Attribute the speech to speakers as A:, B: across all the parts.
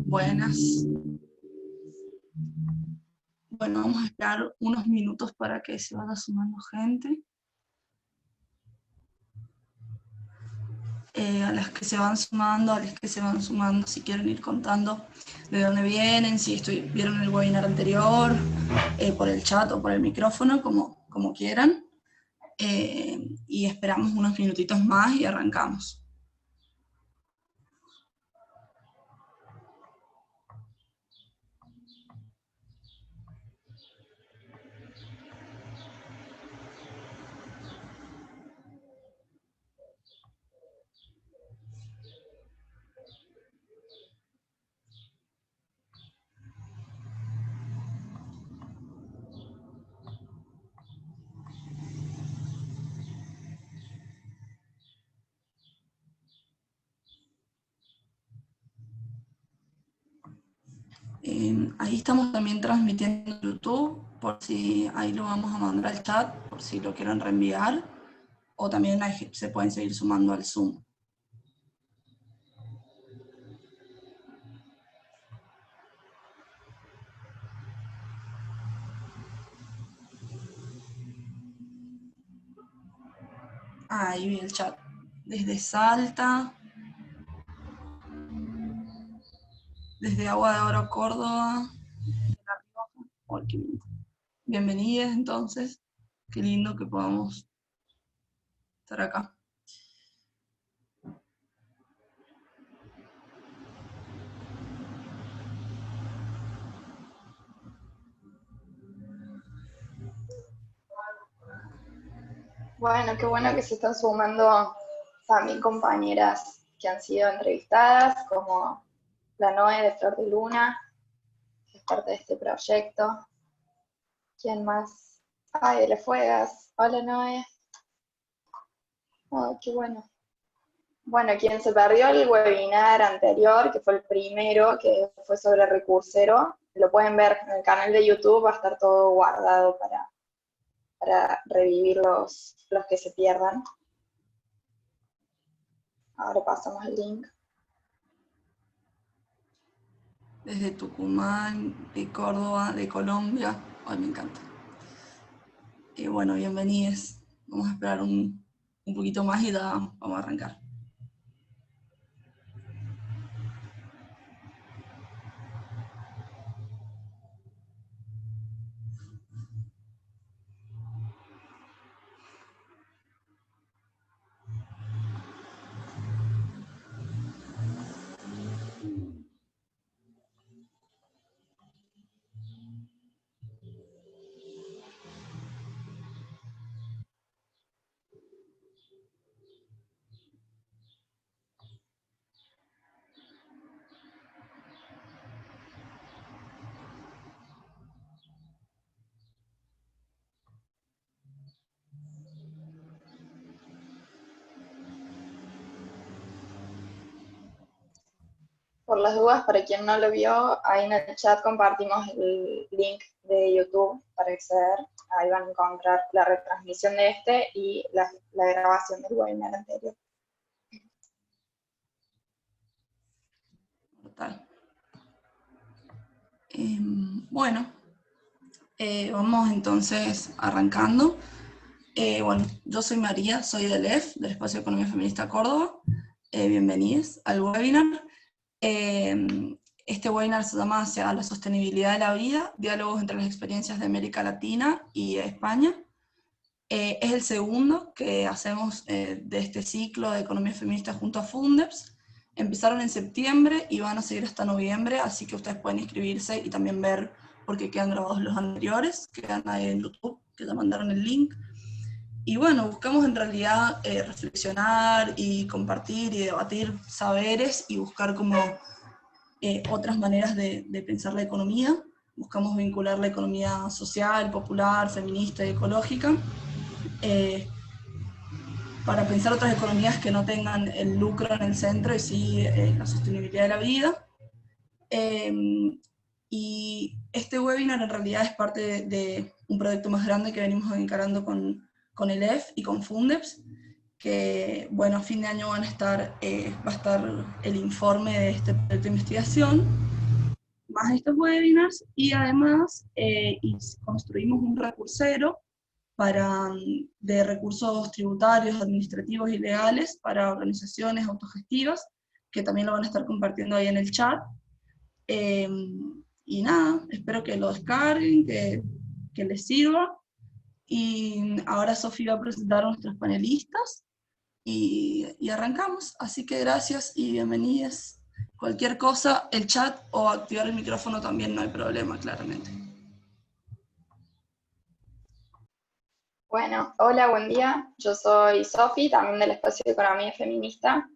A: Buenas. Bueno, vamos a esperar unos minutos para que se vaya sumando gente. A las que se van sumando, si quieren ir contando de dónde vienen, si vieron el webinar anterior, por el chat o por el micrófono, como quieran. Y esperamos unos minutitos más y arrancamos. Ahí estamos también transmitiendo en YouTube, por si ahí lo vamos a mandar al chat, por si lo quieren reenviar, o también se pueden seguir sumando al Zoom. Ahí vi el chat. Desde Salta, desde Agua de Oro, Córdoba, de La Rioja. Oh, qué lindo. Bienvenidas entonces. Qué lindo que podamos estar acá.
B: Bueno, qué bueno que se están sumando también compañeras que han sido entrevistadas, como la Noé de Flor de Luna, que es parte de este proyecto. ¿Quién más? Ay, de las Fuegas. Hola, Noé. Oh, qué bueno. Bueno, quien se perdió el webinar anterior, que fue el primero, que fue sobre Recursero, lo pueden ver en el canal de YouTube, va a estar todo guardado para revivir los que se pierdan. Ahora pasamos el link.
A: Desde Tucumán, de Córdoba, de Colombia. Ay, me encanta. Y bueno, bienvenidos. Vamos a esperar un poquito más y ya vamos a arrancar.
B: Por las dudas, para quien no lo vio, ahí en el chat compartimos el link de YouTube para acceder. Ahí van a encontrar la retransmisión de este y la grabación del webinar anterior.
A: Total. Bueno, vamos entonces arrancando. Bueno, yo soy María, soy del EF, del Espacio de Economía Feminista Córdoba. Bienvenidos al webinar. Este webinar se llama Hacia la sostenibilidad de la vida, diálogos entre las experiencias de América Latina y España. Es el segundo que hacemos de este ciclo de Economía Feminista junto a Fundeps. Empezaron en septiembre y van a seguir hasta noviembre, así que ustedes pueden inscribirse y también ver, porque quedan grabados los anteriores, quedan ahí en YouTube, que ya mandaron el link. Y bueno, buscamos en realidad reflexionar y compartir y debatir saberes y buscar como otras maneras de pensar la economía. Buscamos vincular la economía social, popular, feminista y ecológica para pensar otras economías que no tengan el lucro en el centro y sí la sostenibilidad de la vida. Y este webinar en realidad es parte de un proyecto más grande que venimos encarando con el EF y con Fundeps, que bueno, a fin de año va a estar el informe de este proyecto de investigación, más estos webinars, y además construimos un recursero de recursos tributarios, administrativos y legales para organizaciones autogestivas, que también lo van a estar compartiendo ahí en el chat. Y nada, espero que lo descarguen, que les sirva. Y ahora Sofía va a presentar a nuestros panelistas y arrancamos. Así que gracias y bienvenidas. Cualquier cosa, el chat o activar el micrófono también no hay problema, claramente.
B: Bueno, hola, buen día. Yo soy Sofi, también del Espacio de Economía Feminista.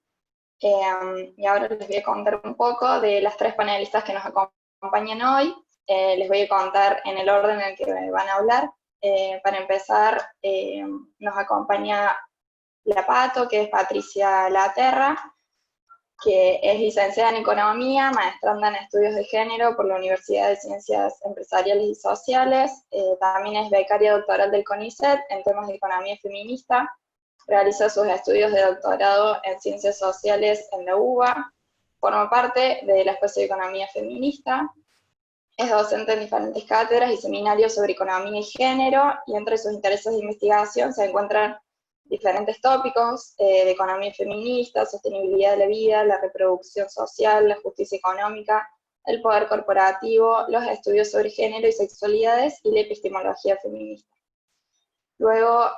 B: Y ahora les voy a contar un poco de las tres panelistas que nos acompañan hoy. Les voy a contar en el orden en el que van a hablar. Para empezar, nos acompaña la Pato, que es Patricia Laterra, que es licenciada en Economía, maestranda en Estudios de Género por la Universidad de Ciencias Empresariales y Sociales. También es becaria doctoral del CONICET en temas de economía feminista. Realiza sus estudios de doctorado en Ciencias Sociales en la UBA. Forma parte de la Espacio de Economía Feminista. Es docente en diferentes cátedras y seminarios sobre economía y género, y entre sus intereses de investigación se encuentran diferentes tópicos de economía feminista, sostenibilidad de la vida, la reproducción social, la justicia económica, el poder corporativo, los estudios sobre género y sexualidades y la epistemología feminista. Luego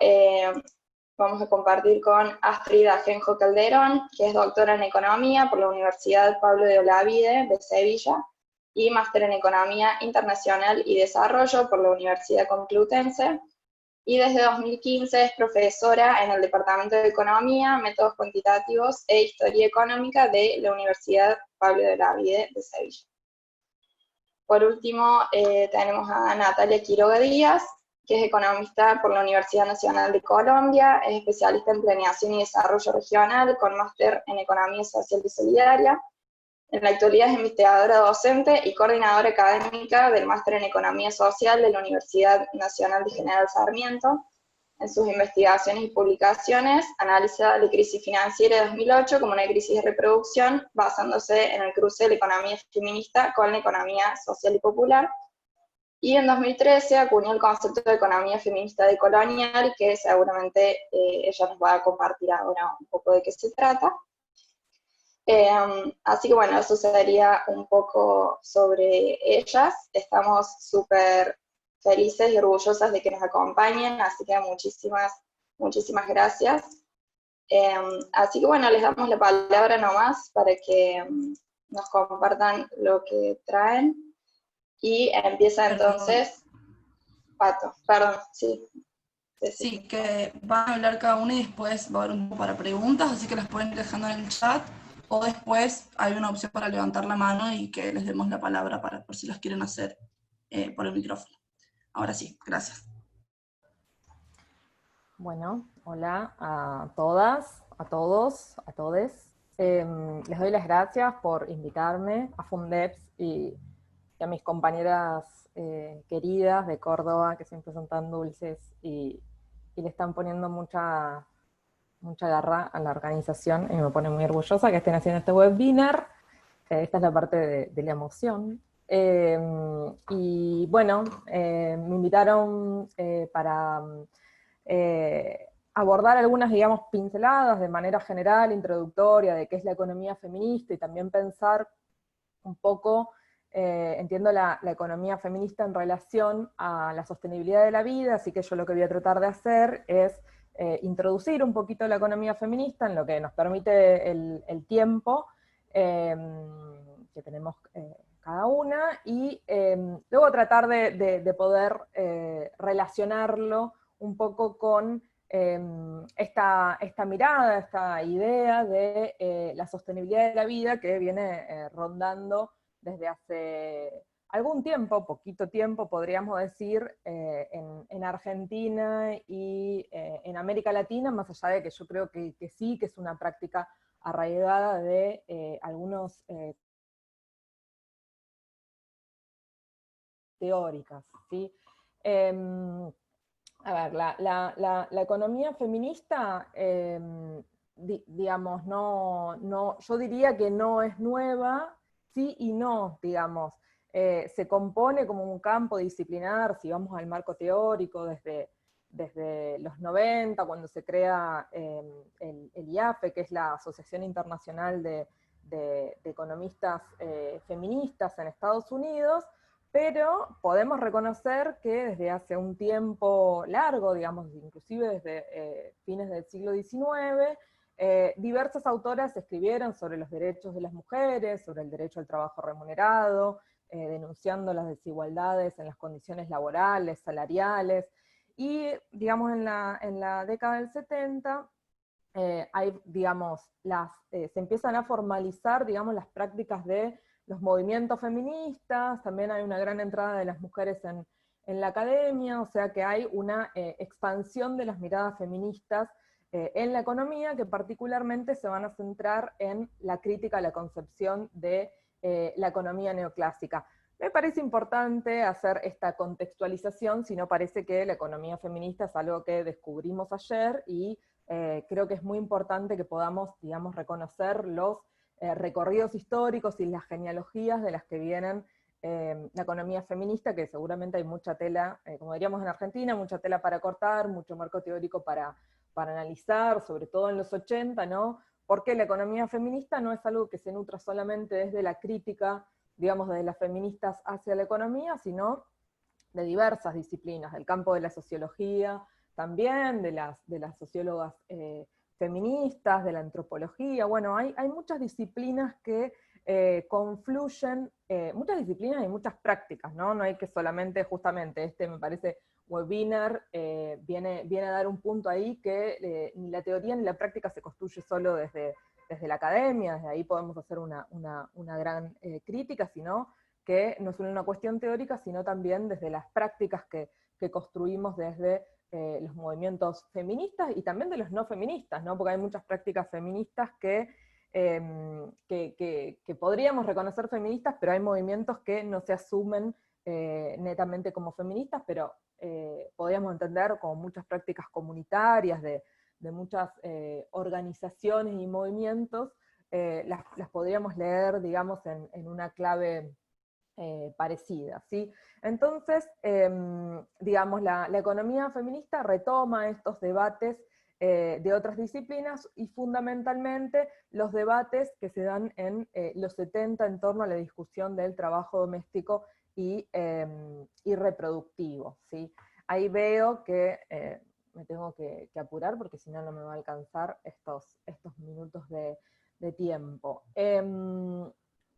B: vamos a compartir con Astrid Ajenjo Calderón, que es doctora en Economía por la Universidad Pablo de Olavide de Sevilla, y máster en Economía Internacional y Desarrollo por la Universidad Complutense, y desde 2015 es profesora en el Departamento de Economía, Métodos Cuantitativos e Historia Económica de la Universidad Pablo de Olavide de Sevilla. Por último, tenemos a Natalia Quiroga Díaz, que es economista por la Universidad Nacional de Colombia, es especialista en planeación y desarrollo regional, con máster en Economía Social y Solidaria. En la actualidad es investigadora docente y coordinadora académica del máster en Economía Social de la Universidad Nacional de General Sarmiento. En sus investigaciones y publicaciones analiza la crisis financiera de 2008 como una crisis de reproducción, basándose en el cruce de la economía feminista con la economía social y popular. Y en 2013 acuñó el concepto de economía feminista decolonial, que seguramente ella nos va a compartir ahora un poco de qué se trata. Así que bueno, eso sería un poco sobre ellas. Estamos súper felices y orgullosas de que nos acompañen, así que muchísimas gracias. Así que bueno, les damos la palabra nomás para que nos compartan lo que traen. Y empieza entonces Pato, perdón, sí.
A: Sí, que van a hablar cada uno y después va a haber un tiempo para preguntas, así que las pueden ir dejando en el chat, o después hay una opción para levantar la mano y que les demos la palabra por si las quieren hacer por el micrófono. Ahora sí, gracias.
C: Bueno, hola a todas, a todos, a todes. Les doy las gracias por invitarme a Fundeps y a mis compañeras queridas de Córdoba, que siempre son tan dulces y le están poniendo mucha garra a la organización, y me pone muy orgullosa que estén haciendo este webinar. Esta es la parte de la emoción. Y bueno, me invitaron para abordar algunas, digamos, pinceladas de manera general, introductoria, de qué es la economía feminista, y también pensar un poco, entiendo la economía feminista en relación a la sostenibilidad de la vida, así que yo lo que voy a tratar de hacer es introducir un poquito la economía feminista en lo que nos permite el tiempo que tenemos cada una, y luego tratar de poder relacionarlo un poco con esta mirada, esta idea de la sostenibilidad de la vida que viene rondando desde hace algún tiempo, poquito tiempo podríamos decir, en Argentina y en América Latina, más allá de que yo creo que sí, que es una práctica arraigada de algunos teóricas, ¿sí? A ver, la economía feminista, digamos, yo diría que no es nueva, sí y no, digamos. se compone como un campo disciplinar, si vamos al marco teórico, desde los 90, cuando se crea el IAFE, que es la Asociación Internacional de Economistas Feministas en Estados Unidos, pero podemos reconocer que desde hace un tiempo largo, digamos, inclusive desde fines del siglo XIX, diversas autoras escribieron sobre los derechos de las mujeres, sobre el derecho al trabajo remunerado, denunciando las desigualdades en las condiciones laborales, salariales, y digamos en la década del 70 hay, digamos, se empiezan a formalizar, digamos, las prácticas de los movimientos feministas, también hay una gran entrada de las mujeres en la academia, o sea que hay una expansión de las miradas feministas en la economía, que particularmente se van a centrar en la crítica a la concepción de la economía neoclásica. Me parece importante hacer esta contextualización, si no parece que la economía feminista es algo que descubrimos ayer, y creo que es muy importante que podamos, digamos, reconocer los recorridos históricos y las genealogías de las que vienen la economía feminista, que seguramente hay mucha tela, como diríamos en Argentina, mucha tela para cortar, mucho marco teórico para analizar, sobre todo en los 80, ¿no? Porque la economía feminista no es algo que se nutra solamente desde la crítica, digamos, de las feministas hacia la economía, sino de diversas disciplinas, del campo de la sociología, también de las sociólogas feministas, de la antropología. Bueno, hay muchas disciplinas que confluyen, muchas disciplinas y muchas prácticas, ¿no? No hay que solamente, justamente, me parece, webinar viene a dar un punto ahí que ni la teoría ni la práctica se construye solo desde la academia, desde ahí podemos hacer una gran crítica, sino que no es solo una cuestión teórica, sino también desde las prácticas que construimos desde los movimientos feministas y también de los no feministas, ¿no? Porque hay muchas prácticas feministas que podríamos reconocer feministas, pero hay movimientos que no se asumen netamente como feministas, pero podríamos entender como muchas prácticas comunitarias de muchas organizaciones y movimientos, las podríamos leer, digamos, en una clave parecida, ¿sí? Entonces, digamos, la economía feminista retoma estos debates de otras disciplinas, y fundamentalmente los debates que se dan en los 70 en torno a la discusión del trabajo doméstico y reproductivo, ¿sí? Ahí veo que me tengo que apurar, porque si no, no me va a alcanzar estos minutos de tiempo.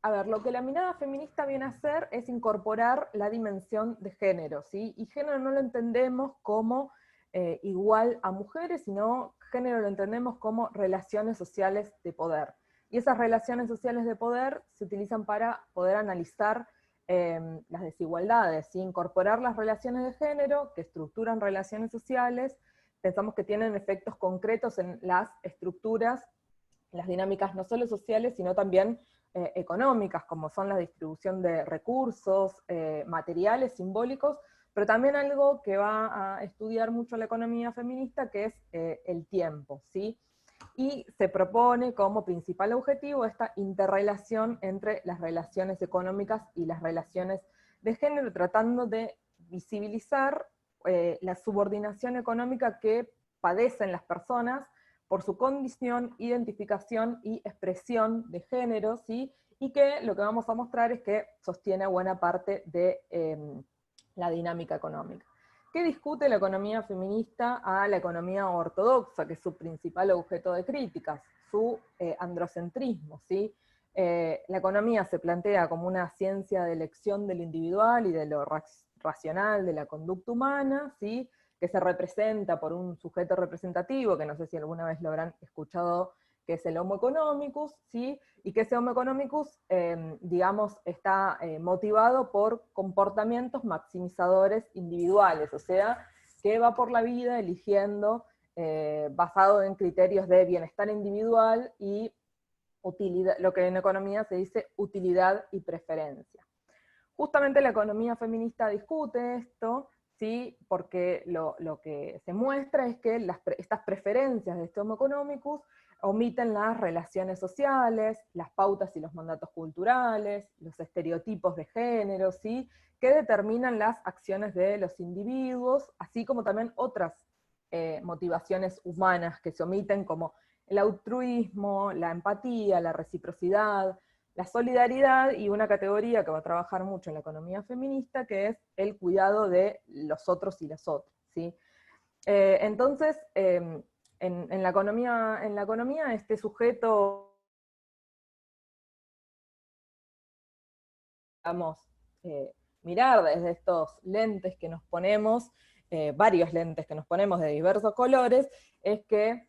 C: A ver, lo que la mirada feminista viene a hacer es incorporar la dimensión de género, ¿sí? Y género no lo entendemos como igual a mujeres, sino género lo entendemos como relaciones sociales de poder. Y esas relaciones sociales de poder se utilizan para poder analizar las desigualdades, ¿sí? Incorporar las relaciones de género que estructuran relaciones sociales, pensamos que tienen efectos concretos en las estructuras, las dinámicas no solo sociales, sino también económicas, como son la distribución de recursos, materiales, simbólicos, pero también algo que va a estudiar mucho la economía feminista, que es el tiempo, ¿sí? Y se propone como principal objetivo esta interrelación entre las relaciones económicas y las relaciones de género, tratando de visibilizar la subordinación económica que padecen las personas por su condición, identificación y expresión de género, ¿sí? Y que lo que vamos a mostrar es que sostiene buena parte de la dinámica económica. ¿Qué discute la economía feminista a la economía ortodoxa, que es su principal objeto de críticas? Su androcentrismo, ¿sí? La economía se plantea como una ciencia de elección del individual y de lo racional de la conducta humana, ¿sí? Que se representa por un sujeto representativo, que no sé si alguna vez lo habrán escuchado, que es el Homo economicus, ¿sí? Y que ese Homo economicus, digamos, está motivado por comportamientos maximizadores individuales, o sea, que va por la vida eligiendo, basado en criterios de bienestar individual y utilidad, lo que en economía se dice utilidad y preferencia. Justamente la economía feminista discute esto, ¿sí? Porque lo que se muestra es que estas preferencias de este Homo economicus omiten las relaciones sociales, las pautas y los mandatos culturales, los estereotipos de género, ¿sí? Que determinan las acciones de los individuos, así como también otras motivaciones humanas que se omiten, como el altruismo, la empatía, la reciprocidad, la solidaridad, y una categoría que va a trabajar mucho en la economía feminista, que es el cuidado de los otros y las otras, ¿sí? Entonces, en la economía, este sujeto, digamos, mirar desde estos lentes que nos ponemos, varios lentes que nos ponemos de diversos colores, es que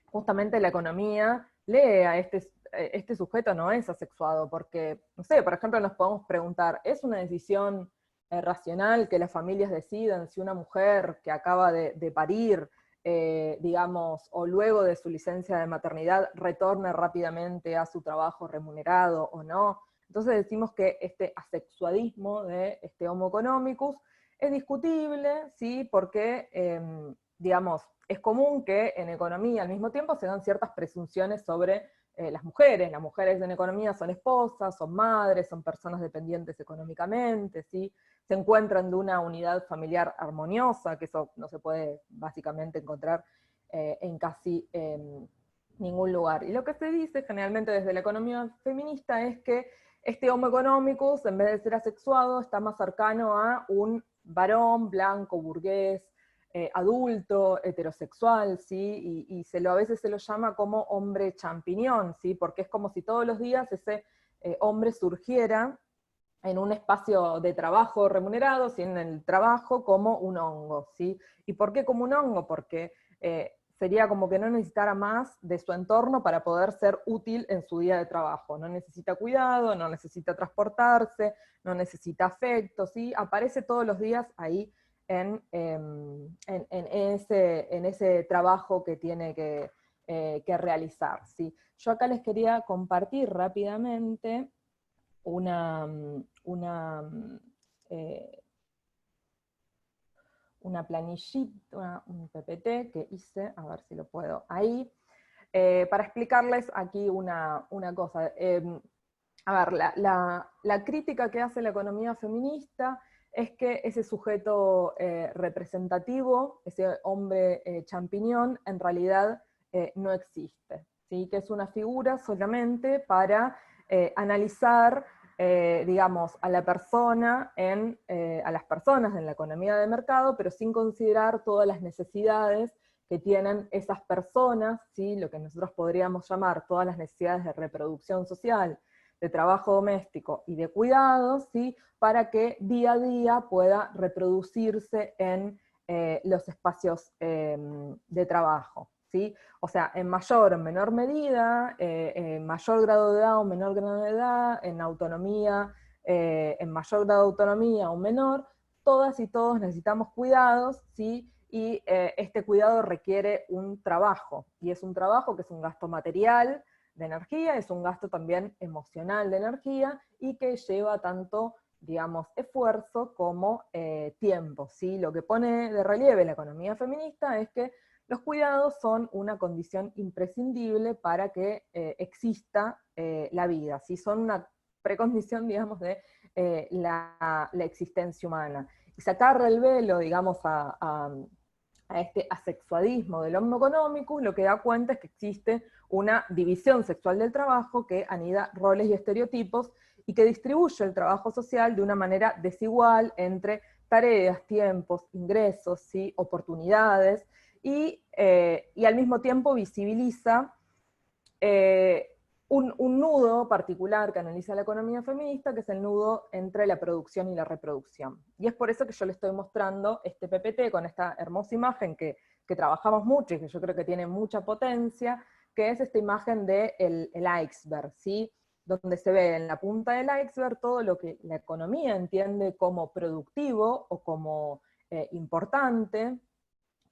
C: justamente la economía lee a este sujeto no es asexuado, porque, no sé, por ejemplo, nos podemos preguntar, ¿es una decisión racional que las familias decidan si una mujer que acaba de parir, digamos, o luego de su licencia de maternidad, retorne rápidamente a su trabajo remunerado o no? Entonces decimos que este asexuadismo de este Homo economicus es discutible, ¿sí? Porque, digamos, es común que en economía al mismo tiempo se dan ciertas presunciones sobre las mujeres. Las mujeres en economía son esposas, son madres, son personas dependientes económicamente, ¿sí? Se encuentran de una unidad familiar armoniosa, que eso no se puede básicamente encontrar en casi ningún lugar. Y lo que se dice generalmente desde la economía feminista es que este Homo economicus, en vez de ser asexuado, está más cercano a un varón blanco, burgués, adulto, heterosexual, ¿sí? Y a veces se lo llama como hombre champiñón, ¿sí? Porque es como si todos los días ese hombre surgiera en un espacio de trabajo remunerado, ¿sí? En el trabajo como un hongo, ¿sí? ¿Y por qué como un hongo? Porque sería como que no necesitara más de su entorno para poder ser útil en su día de trabajo. No necesita cuidado, no necesita transportarse, no necesita afecto, ¿sí? Aparece todos los días ahí en ese trabajo que tiene que realizar, ¿sí? Yo acá les quería compartir rápidamente una planillita, un PPT que hice, a ver si lo puedo ahí, para explicarles aquí una cosa. A ver, la crítica que hace la economía feminista es que ese sujeto representativo, ese hombre champiñón, en realidad no existe, ¿sí? Que es una figura solamente para analizar, digamos, a la persona a las personas en la economía de mercado, pero sin considerar todas las necesidades que tienen esas personas, ¿sí? Lo que nosotros podríamos llamar todas las necesidades de reproducción social, de trabajo doméstico y de cuidados, ¿sí? Para que día a día pueda reproducirse en los espacios de trabajo, ¿sí? O sea, en mayor o menor medida, en mayor grado de edad o menor grado de edad, en autonomía, en mayor grado de autonomía o menor, todas y todos necesitamos cuidados, ¿sí? Y este cuidado requiere un trabajo, y es un trabajo que es un gasto material de energía, es un gasto también emocional de energía, y que lleva tanto, digamos, esfuerzo como tiempo, ¿sí? Lo que pone de relieve la economía feminista es que los cuidados son una condición imprescindible para que exista la vida, ¿sí? Son una precondición, digamos, de la existencia humana. Y sacar del velo, digamos, a este asexuadismo del Homo economicus, lo que da cuenta es que existe una división sexual del trabajo que anida roles y estereotipos y que distribuye el trabajo social de una manera desigual entre tareas, tiempos, ingresos, ¿sí? Oportunidades, y al mismo tiempo visibiliza un nudo particular que analiza la economía feminista, que es el nudo entre la producción y la reproducción. Y es por eso que yo le estoy mostrando este PPT con esta hermosa imagen que trabajamos mucho y que yo creo que tiene mucha potencia, que es esta imagen del el iceberg, ¿sí? Donde se ve en la punta del iceberg todo lo que la economía entiende como productivo o como importante,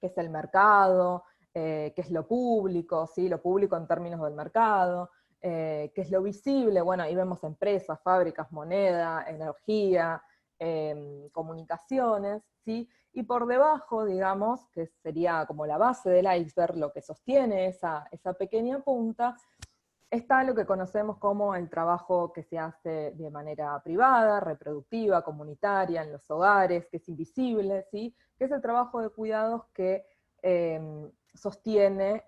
C: que es el mercado, que es lo público, ¿sí? Lo público en términos del mercado, que es lo visible. Bueno, ahí vemos empresas, fábricas, moneda, energía, comunicaciones, ¿sí? Y por debajo, digamos, que sería como la base del iceberg, lo que sostiene esa pequeña punta, está lo que conocemos como el trabajo que se hace de manera privada, reproductiva, comunitaria, en los hogares, que es invisible, ¿sí? Que es el trabajo de cuidados que sostiene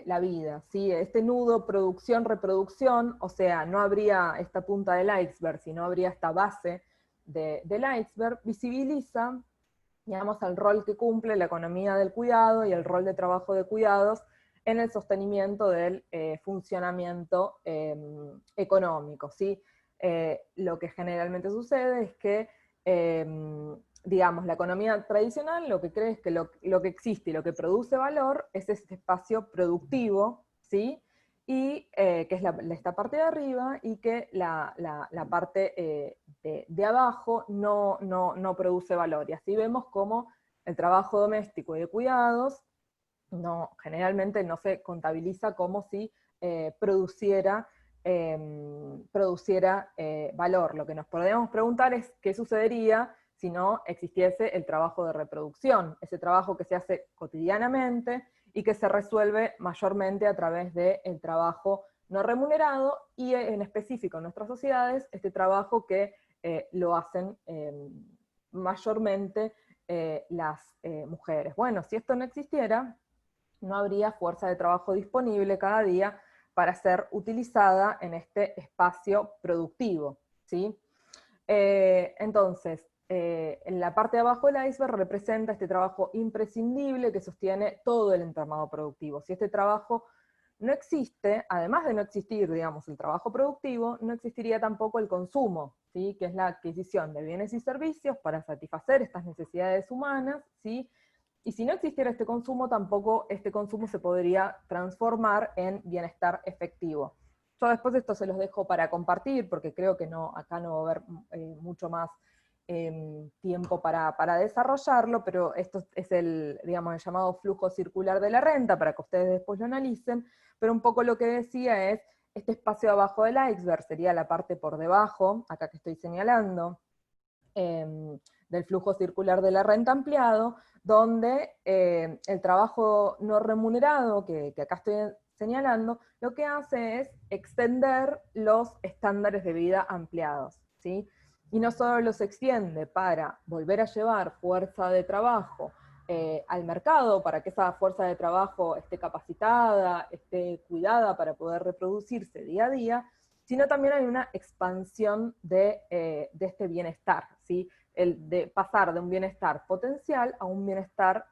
C: la vida, ¿sí? Este nudo producción-reproducción, o sea, no habría esta punta del iceberg, sino habría esta base del iceberg, visibiliza, digamos, el rol que cumple la economía del cuidado y el rol de trabajo de cuidados en el sostenimiento del funcionamiento económico, ¿sí? Lo que generalmente sucede es que, digamos, la economía tradicional lo que cree es que lo que existe y lo que produce valor es este espacio productivo, ¿sí? Y que es esta parte de arriba, y que la parte de abajo no produce valor. Y así vemos cómo el trabajo doméstico y de cuidados generalmente no se contabiliza como si produciera valor. Lo que nos podemos preguntar es qué sucedería si no existiese el trabajo de reproducción, ese trabajo que se hace cotidianamente y que se resuelve mayormente a través del trabajo no remunerado, y en específico en nuestras sociedades, este trabajo que lo hacen mayormente las mujeres. Bueno, si esto no existiera, no habría fuerza de trabajo disponible cada día para ser utilizada en este espacio productivo, ¿sí? Entonces, en la parte de abajo del iceberg representa este trabajo imprescindible que sostiene todo el entramado productivo. Si este trabajo no existe, además de no existir, digamos, el trabajo productivo, no existiría tampoco el consumo, ¿sí? Que es la adquisición de bienes y servicios para satisfacer estas necesidades humanas, ¿sí? Y si no existiera este consumo, tampoco este consumo se podría transformar en bienestar efectivo. Yo después esto se los dejo para compartir, porque creo que acá no va a haber mucho más tiempo para desarrollarlo, pero esto es el llamado flujo circular de la renta, para que ustedes después lo analicen, pero un poco lo que decía es, este espacio abajo del iceberg sería la parte por debajo, acá que estoy señalando, del flujo circular de la renta ampliado, donde el trabajo no remunerado, que acá estoy señalando, lo que hace es extender los estándares de vida ampliados, ¿sí? Y no solo los extiende para volver a llevar fuerza de trabajo al mercado, para que esa fuerza de trabajo esté capacitada, esté cuidada para poder reproducirse día a día, sino también hay una expansión de este bienestar, ¿sí? El de pasar de un bienestar potencial a un bienestar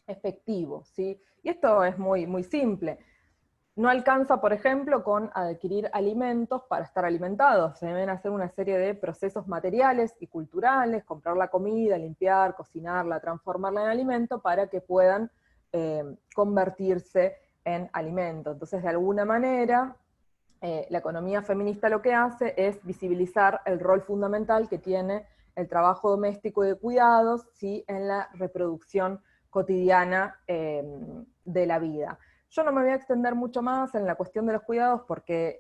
C: efectivo, ¿sí? Y esto es muy, muy simple. No alcanza, por ejemplo, con adquirir alimentos para estar alimentados. Se deben hacer una serie de procesos materiales y culturales, comprar la comida, limpiar, cocinarla, transformarla en alimento para que puedan convertirse en alimento. Entonces, de alguna manera, la economía feminista lo que hace es visibilizar el rol fundamental que tiene el trabajo doméstico y de cuidados, ¿sí? En la reproducción cotidiana de la vida. Yo no me voy a extender mucho más en la cuestión de los cuidados porque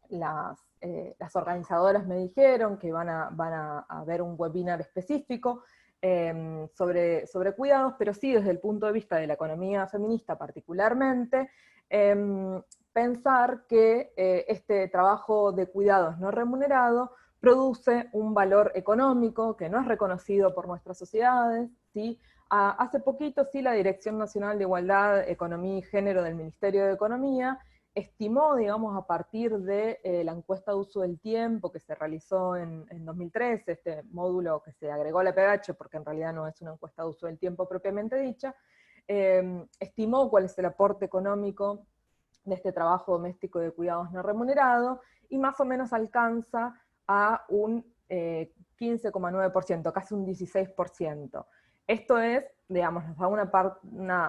C: las organizadoras me dijeron que van a ver un webinar específico sobre cuidados, pero sí desde el punto de vista de la economía feminista particularmente, pensar que este trabajo de cuidados no remunerado produce un valor económico que no es reconocido por nuestras sociedades, ¿sí? Hace poquito, sí, la Dirección Nacional de Igualdad, Economía y Género del Ministerio de Economía estimó, digamos, a partir de la encuesta de uso del tiempo que se realizó en 2013, este módulo que se agregó a la PH, porque en realidad no es una encuesta de uso del tiempo propiamente dicha, estimó cuál es el aporte económico de este trabajo doméstico de cuidados no remunerado, y más o menos alcanza a un 15,9%, casi un 16%. Esto es, digamos, nos da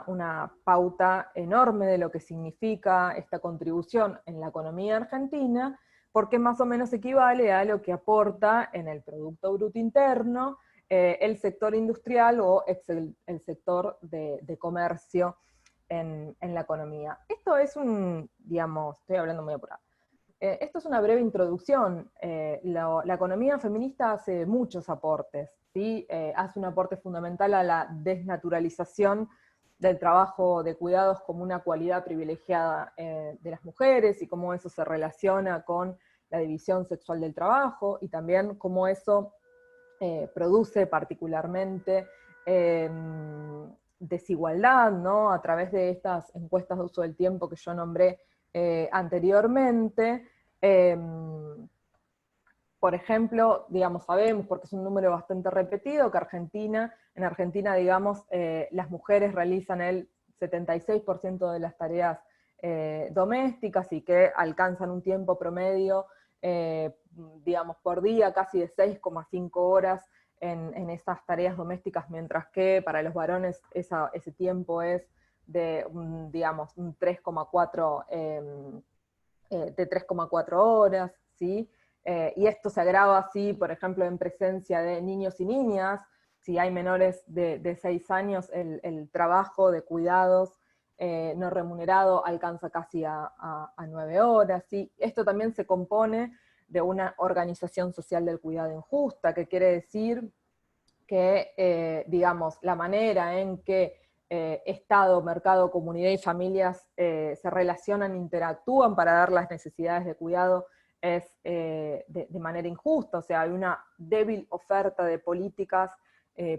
C: una pauta enorme de lo que significa esta contribución en la economía argentina, porque más o menos equivale a lo que aporta en el Producto Bruto Interno el sector industrial o el sector de comercio en la economía. Esto es digamos, estoy hablando muy apurado. esto es una breve introducción. La economía feminista hace muchos aportes, ¿sí? Hace un aporte fundamental a la desnaturalización del trabajo de cuidados como una cualidad privilegiada de las mujeres, y cómo eso se relaciona con la división sexual del trabajo, y también cómo eso produce particularmente desigualdad, ¿no? A través de estas encuestas de uso del tiempo que yo nombré anteriormente. Por ejemplo, digamos, sabemos, porque es un número bastante repetido, que en Argentina, digamos, las mujeres realizan el 76% de las tareas domésticas, y que alcanzan un tiempo promedio, digamos, por día, casi de 6,5 horas en esas tareas domésticas, mientras que para los varones ese tiempo es de, digamos, un 3,4 de 3,4 horas, ¿sí? Y esto se agrava así, por ejemplo, en presencia de niños y niñas. Si hay menores de 6 años, el trabajo de cuidados no remunerado alcanza casi a 9 horas, ¿sí? Esto también se compone de una organización social del cuidado injusta, que quiere decir que, digamos, la manera en que Estado, mercado, comunidad y familias se relacionan, interactúan para dar las necesidades de cuidado es de manera injusta. O sea, hay una débil oferta de políticas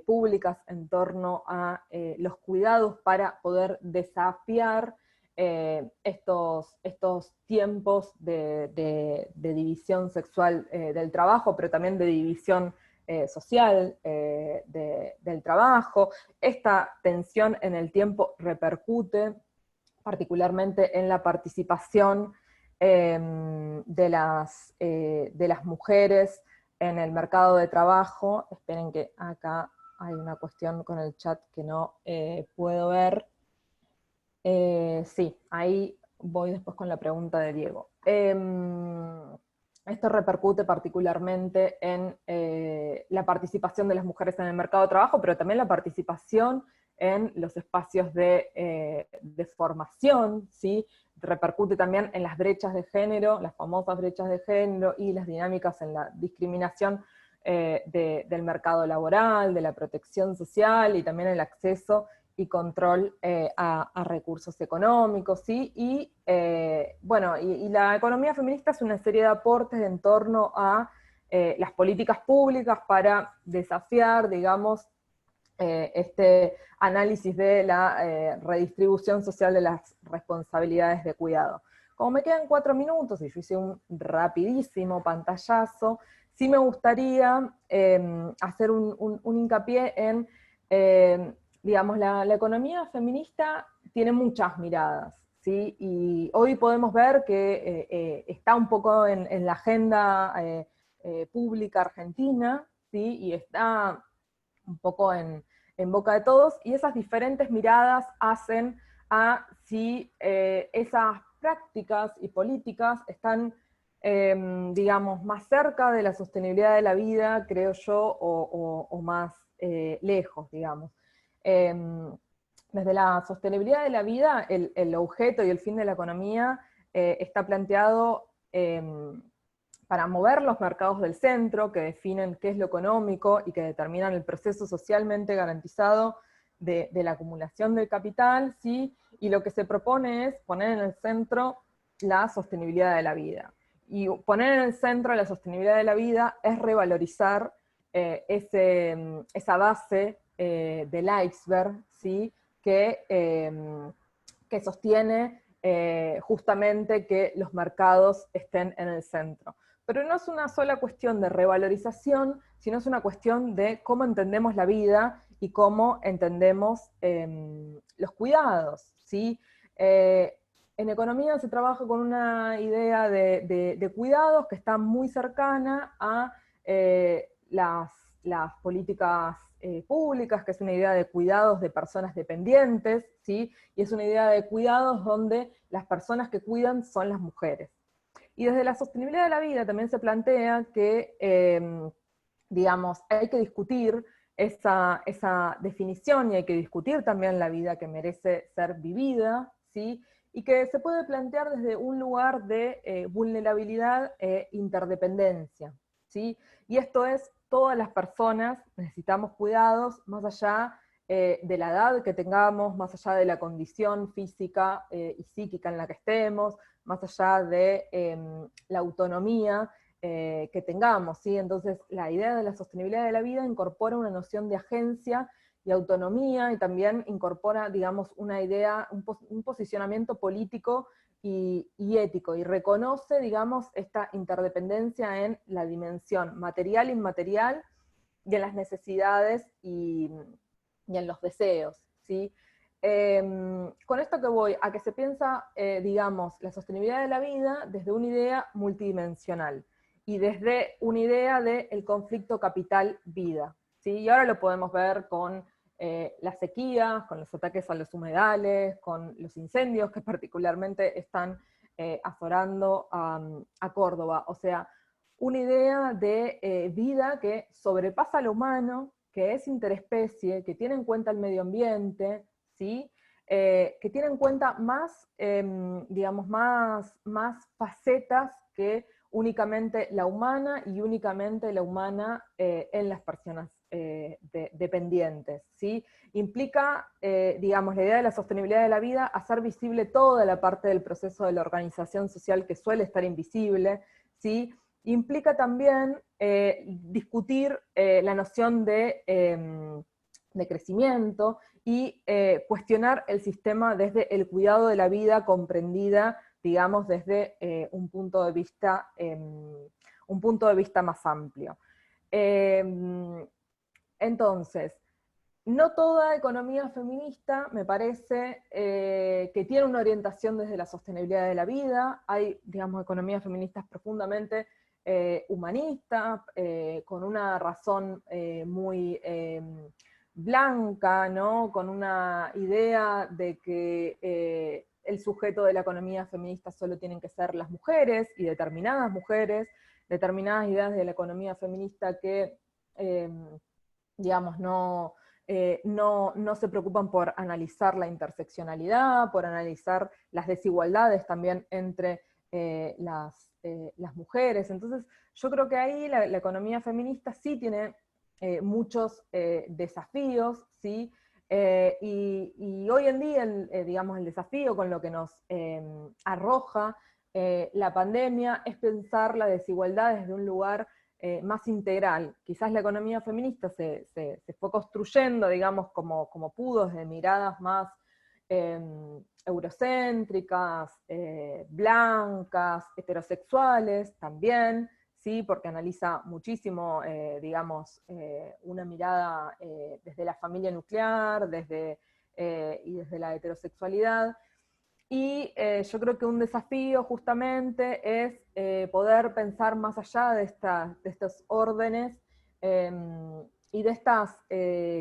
C: públicas en torno a los cuidados para poder desafiar estos tiempos de división sexual del trabajo, pero también de división social del trabajo. Esta tensión en el tiempo repercute particularmente en la participación de las mujeres en el mercado de trabajo. Esperen que acá hay una cuestión con el chat que no puedo ver. Sí, ahí voy después con la pregunta de Diego. Esto repercute particularmente en la participación de las mujeres en el mercado de trabajo, pero también la participación en los espacios de formación, ¿sí? Repercute también en las brechas de género, las famosas brechas de género, y las dinámicas en la discriminación del mercado laboral, de la protección social, y también el acceso y control a recursos económicos, ¿sí? Y bueno, y la economía feminista es una serie de aportes en torno a las políticas públicas para desafiar, digamos, este análisis de la redistribución social de las responsabilidades de cuidado. Como me quedan 4 minutos y yo hice un rapidísimo pantallazo, sí me gustaría hacer un hincapié en digamos, la economía feminista tiene muchas miradas, ¿sí? Y hoy podemos ver que está un poco en la agenda pública argentina, ¿sí? Y está un poco en boca de todos, y esas diferentes miradas hacen a si esas prácticas y políticas están, digamos, más cerca de la sostenibilidad de la vida, creo yo, o más lejos, digamos. Desde la sostenibilidad de la vida, el objeto y el fin de la economía está planteado para mover los mercados del centro, que definen qué es lo económico y que determinan el proceso socialmente garantizado de la acumulación del capital, ¿sí? Y lo que se propone es poner en el centro la sostenibilidad de la vida. Y poner en el centro la sostenibilidad de la vida es revalorizar esa base del iceberg, ¿sí? Que sostiene justamente que los mercados estén en el centro. Pero no es una sola cuestión de revalorización, sino es una cuestión de cómo entendemos la vida y cómo entendemos los cuidados, ¿sí? En economía se trabaja con una idea de cuidados que está muy cercana a las políticas públicas, que es una idea de cuidados de personas dependientes, ¿sí? Y es una idea de cuidados donde las personas que cuidan son las mujeres. Y desde la sostenibilidad de la vida también se plantea que, digamos, hay que discutir esa definición, y hay que discutir también la vida que merece ser vivida, ¿sí? y que se puede plantear desde un lugar de vulnerabilidad e interdependencia, ¿sí? Y esto es, todas las personas necesitamos cuidados, más allá de la edad que tengamos, más allá de la condición física y psíquica en la que estemos, más allá de la autonomía que tengamos, ¿sí? Entonces, la idea de la sostenibilidad de la vida incorpora una noción de agencia y autonomía, y también incorpora, digamos, una idea, un posicionamiento político y ético, y reconoce, digamos, esta interdependencia en la dimensión material e inmaterial, y en las necesidades y en los deseos, ¿sí? Con esto que voy, a que se piensa, digamos, la sostenibilidad de la vida desde una idea multidimensional, y desde una idea del conflicto capital-vida, ¿sí? Y ahora lo podemos ver con las sequías, con los ataques a los humedales, con los incendios que particularmente están azorando a Córdoba. O sea, una idea de vida que sobrepasa lo humano, que es interespecie, que tiene en cuenta el medio ambiente, ¿sí? Que tiene en cuenta más, digamos, más facetas que únicamente la humana, y únicamente la humana en las personas dependientes, ¿sí? Implica, digamos, la idea de la sostenibilidad de la vida, hacer visible toda la parte del proceso de la organización social que suele estar invisible, ¿sí? Implica también discutir la noción de crecimiento, y cuestionar el sistema desde el cuidado de la vida comprendida, digamos, desde un punto de vista más amplio. Entonces, no toda economía feminista me parece que tiene una orientación desde la sostenibilidad de la vida. Hay, digamos, economías feministas profundamente humanistas, con una razón muy blanca, ¿no? Con una idea de que el sujeto de la economía feminista solo tienen que ser las mujeres, y determinadas mujeres, determinadas ideas de la economía feminista que, digamos, no se preocupan por analizar la interseccionalidad, por analizar las desigualdades también entre las mujeres. Entonces, yo creo que ahí la economía feminista sí tiene muchos desafíos, ¿sí? Y hoy en día, digamos, el desafío con lo que nos arroja la pandemia es pensar la desigualdad desde un lugar más integral. Quizás la economía feminista se fue construyendo, digamos, como pudo, desde miradas más eurocéntricas, blancas, heterosexuales también, ¿sí? Porque analiza muchísimo, digamos, una mirada desde la familia nuclear, y desde la heterosexualidad. Y yo creo que un desafío justamente es poder pensar más allá de estos órdenes y de estas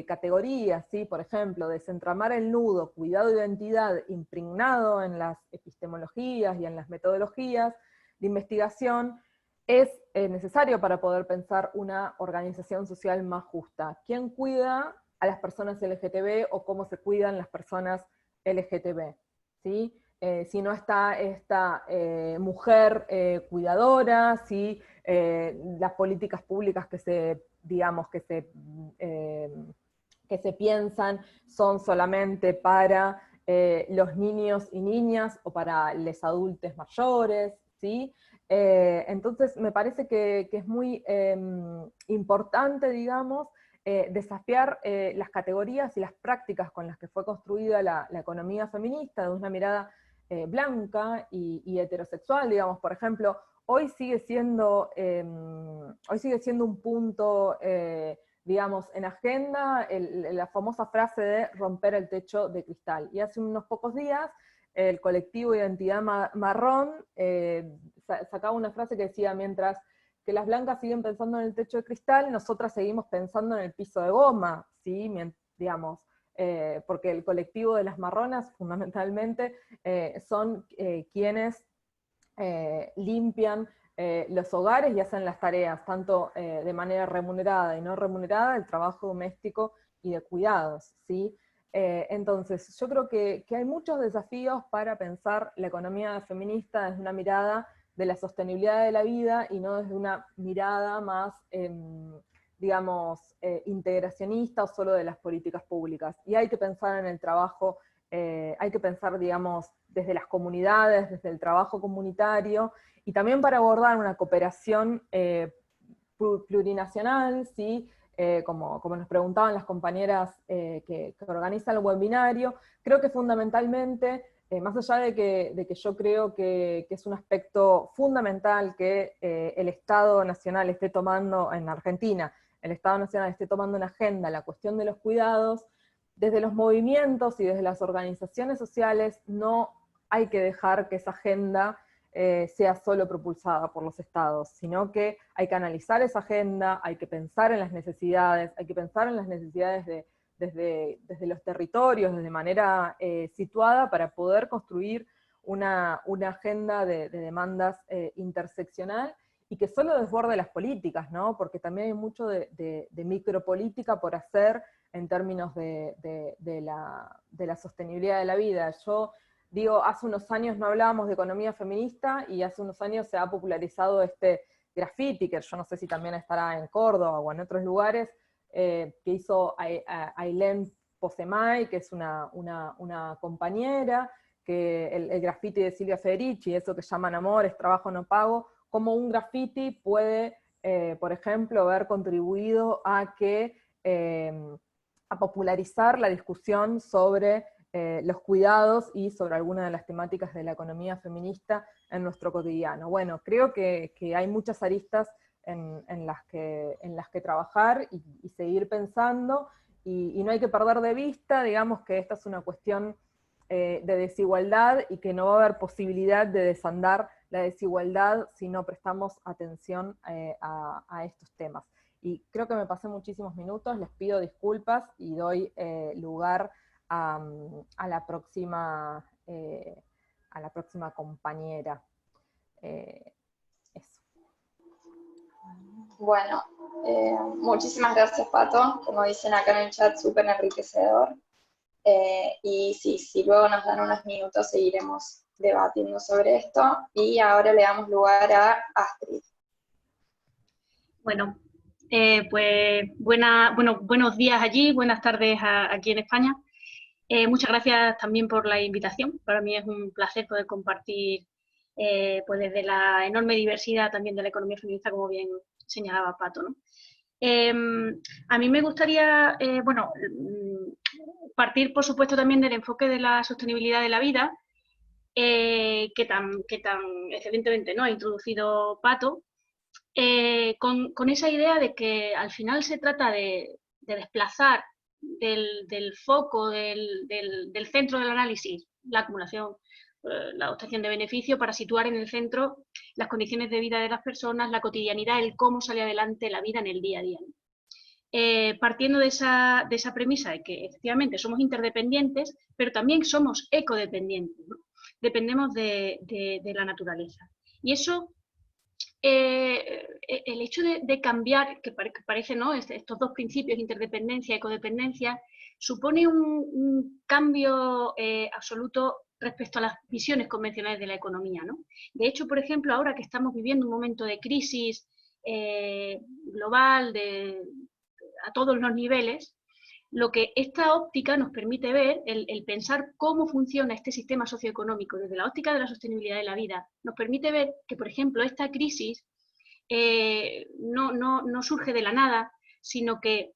C: categorías, ¿sí? Por ejemplo, desentramar el nudo cuidado de identidad impregnado en las epistemologías y en las metodologías de investigación es necesario para poder pensar una organización social más justa. ¿Quién cuida a las personas LGTB, o cómo se cuidan las personas LGTB? ¿Sí? Si no está esta mujer cuidadora, si las políticas públicas digamos, que se piensan son solamente para los niños y niñas, o para los adultos mayores, ¿sí? Entonces me parece que es muy importante, digamos, desafiar las categorías y las prácticas con las que fue construida la economía feminista, de una mirada blanca y heterosexual, digamos. Por ejemplo, hoy sigue siendo un punto, digamos, en agenda la famosa frase de romper el techo de cristal. Y hace unos pocos días el colectivo Identidad Marrón sacaba una frase que decía: mientras que las blancas siguen pensando en el techo de cristal, nosotras seguimos pensando en el piso de goma, ¿sí? Digamos, porque el colectivo de las marronas fundamentalmente son quienes limpian los hogares y hacen las tareas, tanto de manera remunerada y no remunerada, el trabajo doméstico y de cuidados, ¿sí? Entonces, yo creo que hay muchos desafíos para pensar la economía feminista desde una mirada de la sostenibilidad de la vida y no desde una mirada más, digamos, integracionista o solo de las políticas públicas. Y hay que pensar en el trabajo, hay que pensar, digamos, desde las comunidades, desde el trabajo comunitario, y también para abordar una cooperación plurinacional, ¿sí? Como nos preguntaban las compañeras que organizan el webinario, creo que fundamentalmente, más allá de que yo creo que es un aspecto fundamental que el Estado Nacional esté tomando en Argentina, el Estado Nacional esté tomando en agenda la cuestión de los cuidados, desde los movimientos y desde las organizaciones sociales no hay que dejar que esa agenda sea solo propulsada por los estados, sino que hay que analizar esa agenda, hay que pensar en las necesidades, hay que pensar en las necesidades desde los territorios, de manera situada, para poder construir una agenda de demandas interseccional, y que solo desborde las políticas, ¿no? Porque también hay mucho de micropolítica por hacer en términos de la sostenibilidad de la vida. Yo digo, hace unos años no hablábamos de economía feminista, y hace unos años se ha popularizado este graffiti, que yo no sé si también estará en Córdoba o en otros lugares, que hizo Ailén Posemay, que es una compañera, que el graffiti de Silvia Federici, eso que llaman amor, es trabajo no pago, como un graffiti puede, por ejemplo, haber contribuido a popularizar la discusión sobre los cuidados y sobre algunas de las temáticas de la economía feminista en nuestro cotidiano. Bueno, creo que hay muchas aristas en las que trabajar y seguir pensando, y no hay que perder de vista, digamos, que esta es una cuestión de desigualdad, y que no va a haber posibilidad de desandar la desigualdad si no prestamos atención a estos temas. Y creo que me pasé muchísimos minutos, les pido disculpas y doy lugar a la próxima compañera. Eso.
B: Bueno, muchísimas gracias, Pato. Como dicen acá en el chat, súper enriquecedor. Y sí, si luego nos dan unos minutos, seguiremos debatiendo sobre esto. Y ahora le damos lugar a Astrid.
D: Bueno, pues buenos días allí, buenas tardes aquí en España. Muchas gracias también por la invitación. Para mí es un placer poder compartir pues desde la enorme diversidad también de la economía feminista, como bien señalaba Pato, ¿no? A mí me gustaría, partir, por supuesto, también del enfoque de la sostenibilidad de la vida, que tan excelentemente, ¿no?, ha introducido Pato, con esa idea de que al final se trata de desplazar del foco, del centro del análisis, la acumulación, la obtención de beneficio, para situar en el centro las condiciones de vida de las personas, la cotidianidad, el cómo sale adelante la vida en el día a día, ¿no? Partiendo de esa premisa de que efectivamente somos interdependientes, pero también somos ecodependientes, ¿no? Dependemos de la naturaleza. Y eso, el hecho de cambiar, que parece, ¿no?, estos dos principios, interdependencia, ecodependencia, supone un cambio absoluto respecto a las visiones convencionales de la economía, ¿no? De hecho, por ejemplo, ahora que estamos viviendo un momento de crisis global a todos los niveles, lo que esta óptica nos permite ver, el pensar cómo funciona este sistema socioeconómico desde la óptica de la sostenibilidad de la vida, nos permite ver que, por ejemplo, esta crisis no surge de la nada, sino que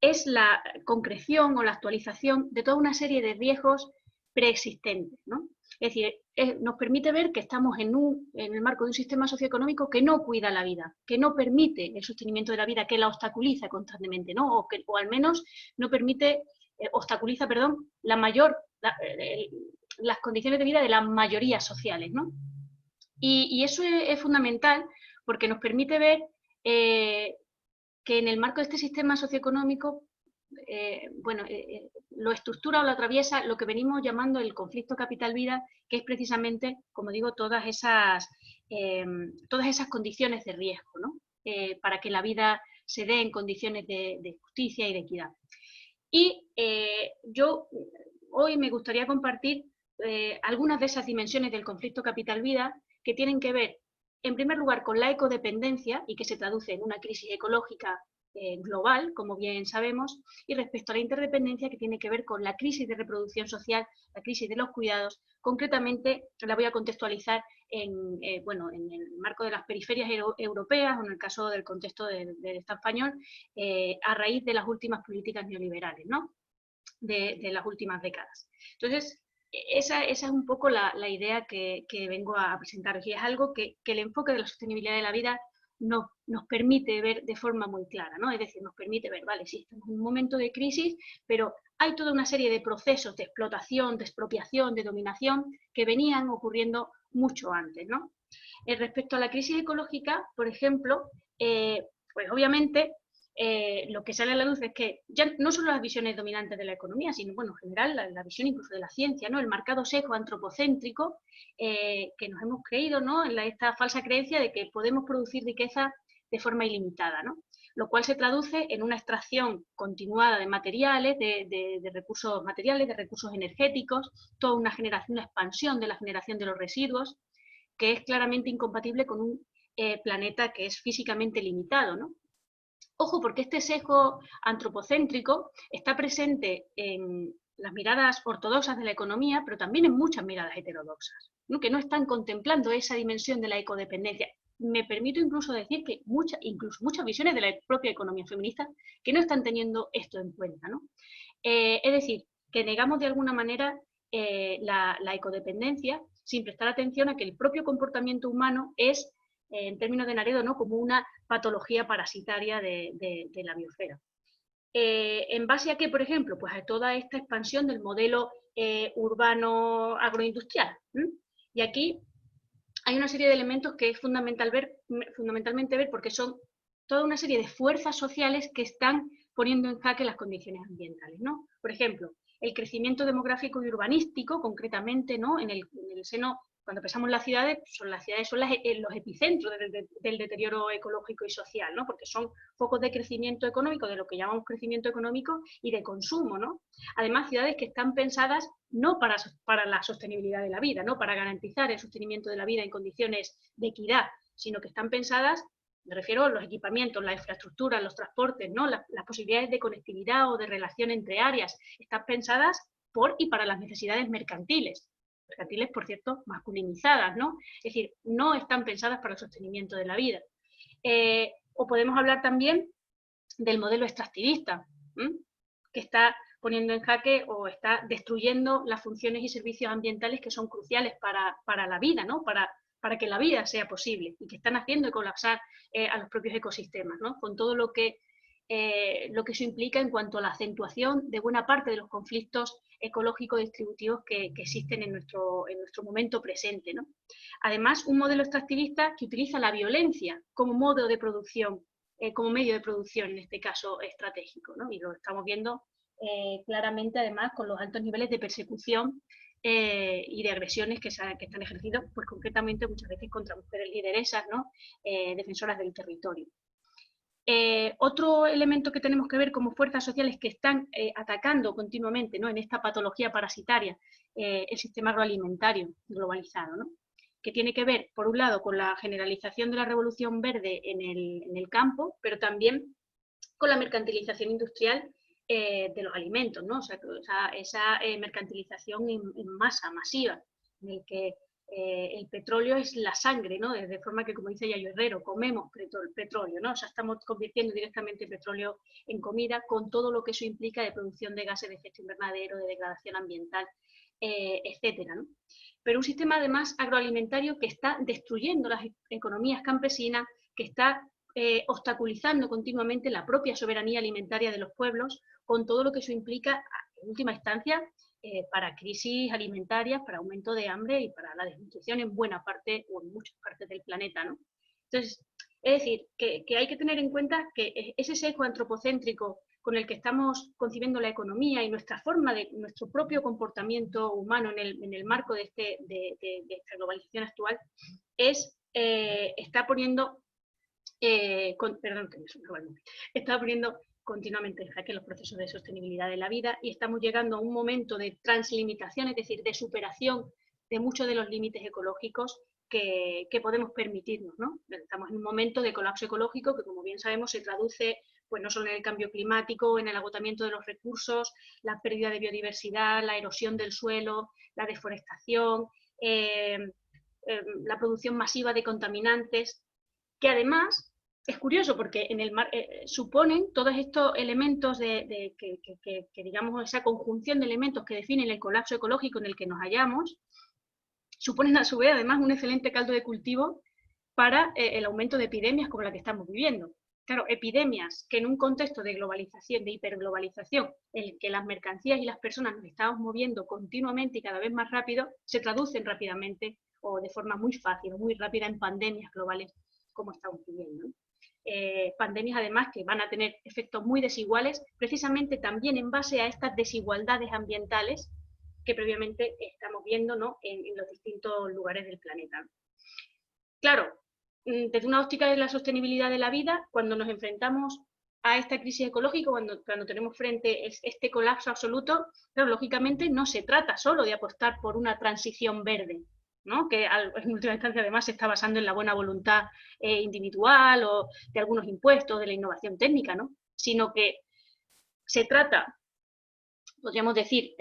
D: es la concreción o la actualización de toda una serie de riesgos preexistentes, ¿no? Es decir, nos permite ver que estamos en el marco de un sistema socioeconómico que no cuida la vida, que no permite el sostenimiento de la vida, que la obstaculiza constantemente, ¿no? O al menos no permite, obstaculiza, perdón, las condiciones de vida de las mayorías sociales, ¿no? Y eso es fundamental, porque nos permite ver que en el marco de este sistema socioeconómico, lo estructura o lo atraviesa lo que venimos llamando el conflicto capital-vida, que es precisamente, como digo, todas esas condiciones de riesgo, ¿no? Para que la vida se dé en condiciones de justicia y de equidad. Y yo hoy me gustaría compartir algunas de esas dimensiones del conflicto capital-vida que tienen que ver, en primer lugar, con la ecodependencia y que se traduce en una crisis ecológica global, como bien sabemos, y respecto a la interdependencia que tiene que ver con la crisis de reproducción social, la crisis de los cuidados. Concretamente la voy a contextualizar bueno, en el marco de las periferias europeas o en el caso del contexto del Estado español, a raíz de las últimas políticas neoliberales, ¿no? de las últimas décadas. Entonces, esa es un poco la idea que vengo a presentaros, y es algo que el enfoque de la sostenibilidad de la vida nos permite ver de forma muy clara, ¿no? Es decir, nos permite ver, vale, sí, estamos en un momento de crisis, pero hay toda una serie de procesos de explotación, de expropiación, de dominación que venían ocurriendo mucho antes, ¿no? Respecto a la crisis ecológica, por ejemplo, pues obviamente lo que sale a la luz es que ya no solo las visiones dominantes de la economía, sino, bueno, en general la visión incluso de la ciencia, ¿no? El marcado sesgo antropocéntrico que nos hemos creído, ¿no? En esta falsa creencia de que podemos producir riqueza de forma ilimitada, ¿no? Lo cual se traduce en una extracción continuada de materiales, de recursos materiales, de recursos energéticos, toda una generación, una expansión de la generación de los residuos, que es claramente incompatible con un planeta que es físicamente limitado, ¿no? Ojo, porque este sesgo antropocéntrico está presente en las miradas ortodoxas de la economía, pero también en muchas miradas heterodoxas, ¿no? Que no están contemplando esa dimensión de la ecodependencia. Me permito incluso decir que incluso muchas visiones de la propia economía feminista que no están teniendo esto en cuenta, ¿no? Es decir, que negamos de alguna manera la ecodependencia sin prestar atención a que el propio comportamiento humano es, en términos de Naredo, ¿no? Como una patología parasitaria de la biosfera. ¿En base a qué, por ejemplo? Pues a toda esta expansión del modelo urbano agroindustrial. Y aquí hay una serie de elementos que es fundamentalmente ver porque son toda una serie de fuerzas sociales que están poniendo en jaque las condiciones ambientales, ¿no? Por ejemplo, el crecimiento demográfico y urbanístico, concretamente, ¿no? En el seno, cuando pensamos en las ciudades son los epicentros del deterioro ecológico y social, ¿no? Porque son focos de crecimiento económico, de lo que llamamos crecimiento económico y de consumo, ¿no? Además, ciudades que están pensadas no para la sostenibilidad de la vida, no para garantizar el sostenimiento de la vida en condiciones de equidad, sino que están pensadas, me refiero a los equipamientos, la infraestructura, los transportes, ¿no? Las posibilidades de conectividad o de relación entre áreas, están pensadas por y para las necesidades mercantiles, por cierto, masculinizadas, ¿no? Es decir, no están pensadas para el sostenimiento de la vida. O podemos hablar también del modelo extractivista, que está poniendo en jaque o está destruyendo las funciones y servicios ambientales que son cruciales para la vida, ¿no? Para que la vida sea posible, y que están haciendo colapsar a los propios ecosistemas, ¿no? Con todo lo que eso implica en cuanto a la acentuación de buena parte de los conflictos ecológicos distributivos que existen en nuestro momento presente, ¿no? Además, un modelo extractivista que utiliza la violencia como modo de producción, como medio de producción, en este caso estratégico, ¿no? Y lo estamos viendo claramente, además, con los altos niveles de persecución y de agresiones que están ejercidas, pues concretamente muchas veces contra mujeres lideresas, ¿no? Defensoras del territorio. Otro elemento que tenemos que ver como fuerzas sociales que están atacando continuamente, ¿no? En esta patología parasitaria el sistema agroalimentario globalizado, ¿no? Que tiene que ver, por un lado, con la generalización de la revolución verde en el campo, pero también con la mercantilización industrial de los alimentos, ¿no? O sea, esa mercantilización en masa, masiva, en el que el petróleo es la sangre, ¿no? De forma que, como dice Yayo Herrero, comemos petróleo, ¿no? O sea, estamos convirtiendo directamente petróleo en comida, con todo lo que eso implica de producción de gases de efecto invernadero, de degradación ambiental, etcétera, ¿no? Pero un sistema, además, agroalimentario que está destruyendo las economías campesinas, que está obstaculizando continuamente la propia soberanía alimentaria de los pueblos, con todo lo que eso implica, en última instancia, para crisis alimentarias, para aumento de hambre y para la desnutrición en buena parte o en muchas partes del planeta, ¿no? Entonces, es decir, que hay que tener en cuenta que ese sesgo antropocéntrico con el que estamos concibiendo la economía y nuestra forma de nuestro propio comportamiento humano en el marco de esta globalización actual está poniendo perdón, que me sonaba el móvil. Está poniendo continuamente en jaque los procesos de sostenibilidad de la vida y estamos llegando a un momento de translimitación, es decir, de superación de muchos de los límites ecológicos que podemos permitirnos, ¿no? Estamos en un momento de colapso ecológico que, como bien sabemos, se traduce pues no solo en el cambio climático, en el agotamiento de los recursos, la pérdida de biodiversidad, la erosión del suelo, la deforestación, la producción masiva de contaminantes, que además es curioso porque en el mar suponen todos estos elementos que digamos, esa conjunción de elementos que definen el colapso ecológico en el que nos hallamos, suponen a su vez además un excelente caldo de cultivo para el aumento de epidemias como la que estamos viviendo. Claro, epidemias que en un contexto de globalización, de hiperglobalización, en el que las mercancías y las personas nos estamos moviendo continuamente y cada vez más rápido, se traducen rápidamente o de forma muy fácil o muy rápida en pandemias globales como estamos viviendo. Pandemias además que van a tener efectos muy desiguales, precisamente también en base a estas desigualdades ambientales que previamente estamos viendo, ¿no?, en los distintos lugares del planeta. Claro, desde una óptica de la sostenibilidad de la vida, cuando nos enfrentamos a esta crisis ecológica, cuando tenemos frente este colapso absoluto, claro, lógicamente no se trata solo de apostar por una transición verde, ¿no?, que en última instancia además se está basando en la buena voluntad individual o de algunos impuestos, de la innovación técnica, ¿no?, sino que se trata, podríamos decir,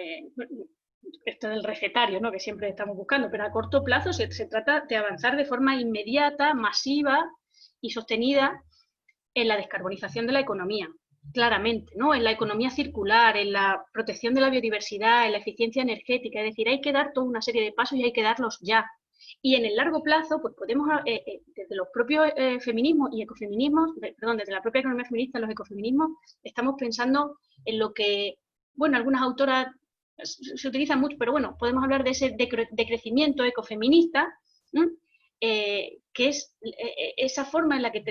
D: esto del recetario, ¿no?, que siempre estamos buscando, pero a corto plazo se trata de avanzar de forma inmediata, masiva y sostenida en la descarbonización de la economía, claramente, ¿no?, en la economía circular, en la protección de la biodiversidad, en la eficiencia energética, es decir, hay que dar toda una serie de pasos y hay que darlos ya. Y en el largo plazo, pues podemos, desde los propios feminismos y ecofeminismos, desde la propia economía feminista, los ecofeminismos, estamos pensando en lo que, bueno, algunas autoras se utilizan mucho, pero bueno, podemos hablar de ese decrecimiento ecofeminista, que es esa forma en la que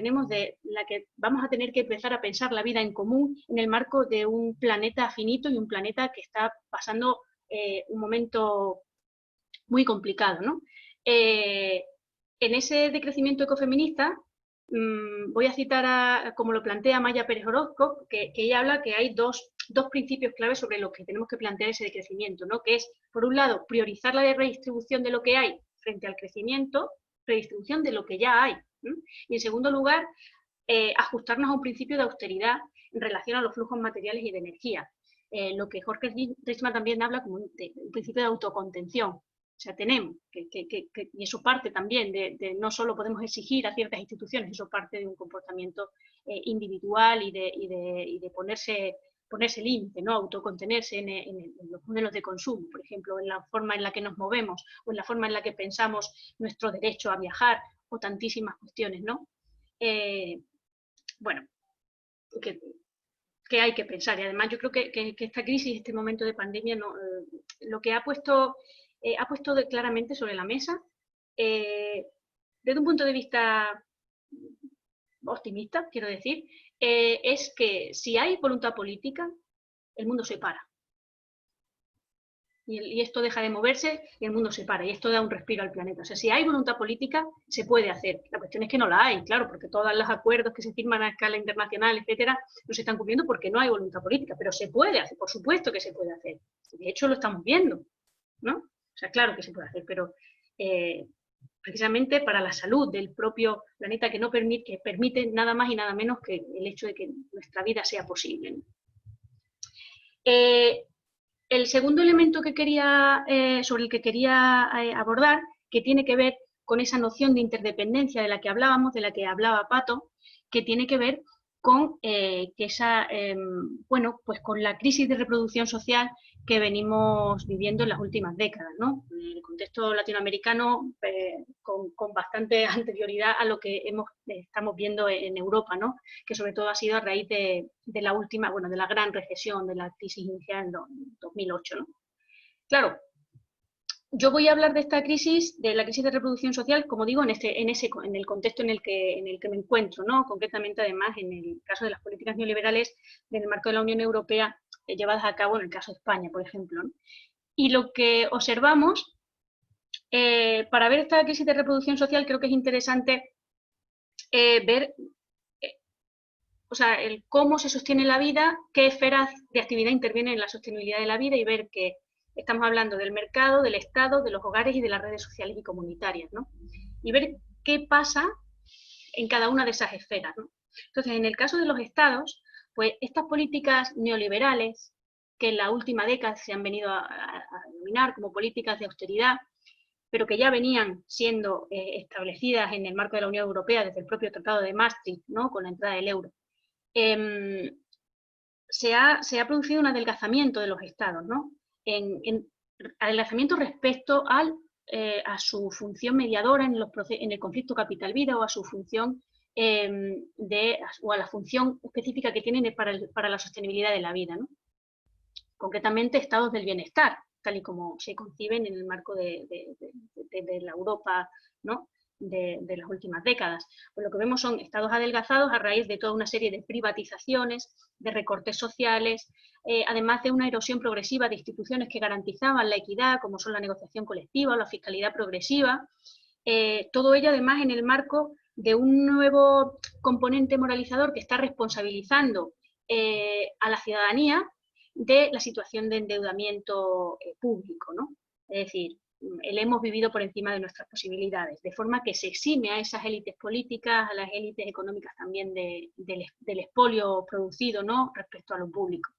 D: vamos a tener que empezar a pensar la vida en común en el marco de un planeta finito y un planeta que está pasando un momento muy complicado, ¿no? En ese decrecimiento ecofeminista voy a citar, como lo plantea Maya Pérez Orozco, que ella habla que hay dos principios claves sobre los que tenemos que plantear ese decrecimiento, ¿no?, que es, por un lado, priorizar la redistribución de lo que hay frente al crecimiento, redistribución de lo que ya hay, y en segundo lugar, ajustarnos a un principio de austeridad en relación a los flujos materiales y de energía, lo que Jorge Richman también habla como un principio de autocontención. O sea, tenemos y eso parte también de no solo podemos exigir a ciertas instituciones, eso parte de un comportamiento individual y de ponerse límite, ¿no?, autocontenerse en los modelos de consumo, por ejemplo, en la forma en la que nos movemos o en la forma en la que pensamos nuestro derecho a viajar o tantísimas cuestiones, ¿no? Bueno, que hay que pensar. Y además yo creo que esta crisis, este momento de pandemia, lo que ha puesto claramente sobre la mesa, desde un punto de vista optimista, quiero decir, es que si hay voluntad política, el mundo se para. Y esto deja de moverse y el mundo se para. Y esto da un respiro al planeta. O sea, si hay voluntad política, se puede hacer. La cuestión es que no la hay, claro, porque todos los acuerdos que se firman a escala internacional, etcétera, no se están cumpliendo porque no hay voluntad política. Pero se puede hacer, por supuesto que se puede hacer. De hecho, lo estamos viendo, ¿no? O sea, claro que se puede hacer, pero precisamente para la salud del propio planeta que permite nada más y nada menos que el hecho de que nuestra vida sea posible, ¿no? El segundo elemento sobre el que quería abordar, que tiene que ver con esa noción de interdependencia de la que hablábamos, de la que hablaba Pato, que tiene que ver con pues con la crisis de reproducción social que venimos viviendo en las últimas décadas, ¿no? En el contexto latinoamericano, con bastante anterioridad a lo que estamos viendo en Europa, ¿no?, que sobre todo ha sido a raíz de la gran recesión, de la crisis inicial en 2008, ¿no? Claro, yo voy a hablar de esta crisis, de la crisis de reproducción social, como digo, en el contexto en el que me encuentro, ¿no?, concretamente además en el caso de las políticas neoliberales en el marco de la Unión Europea llevadas a cabo en el caso de España, por ejemplo, ¿no? Y lo que observamos, para ver esta crisis de reproducción social, creo que es interesante ver o sea, el cómo se sostiene la vida, qué esferas de actividad intervienen en la sostenibilidad de la vida y ver que estamos hablando del mercado, del Estado, de los hogares y de las redes sociales y comunitarias, ¿no? Y ver qué pasa en cada una de esas esferas, ¿no? Entonces, en el caso de los Estados, pues estas políticas neoliberales, que en la última década se han venido a denominar como políticas de austeridad, pero que ya venían siendo establecidas en el marco de la Unión Europea desde el propio Tratado de Maastricht, ¿no? Con la entrada del euro. Se ha producido un adelgazamiento de los estados, ¿no? Adelgazamiento respecto a su función mediadora en el conflicto capital-vida o a su función o a la función específica que tienen para la sostenibilidad de la vida, ¿no? Concretamente, estados del bienestar, tal y como se conciben en el marco de la Europa, ¿no? de las últimas décadas. Pues lo que vemos son estados adelgazados a raíz de toda una serie de privatizaciones, de recortes sociales, además de una erosión progresiva de instituciones que garantizaban la equidad, como son la negociación colectiva o la fiscalidad progresiva, todo ello además en el marco de un nuevo componente moralizador que está responsabilizando a la ciudadanía de la situación de endeudamiento público, ¿no? Es decir, el hemos vivido por encima de nuestras posibilidades, de forma que se exime a esas élites políticas, a las élites económicas también del expolio producido, ¿no? Respecto a lo público,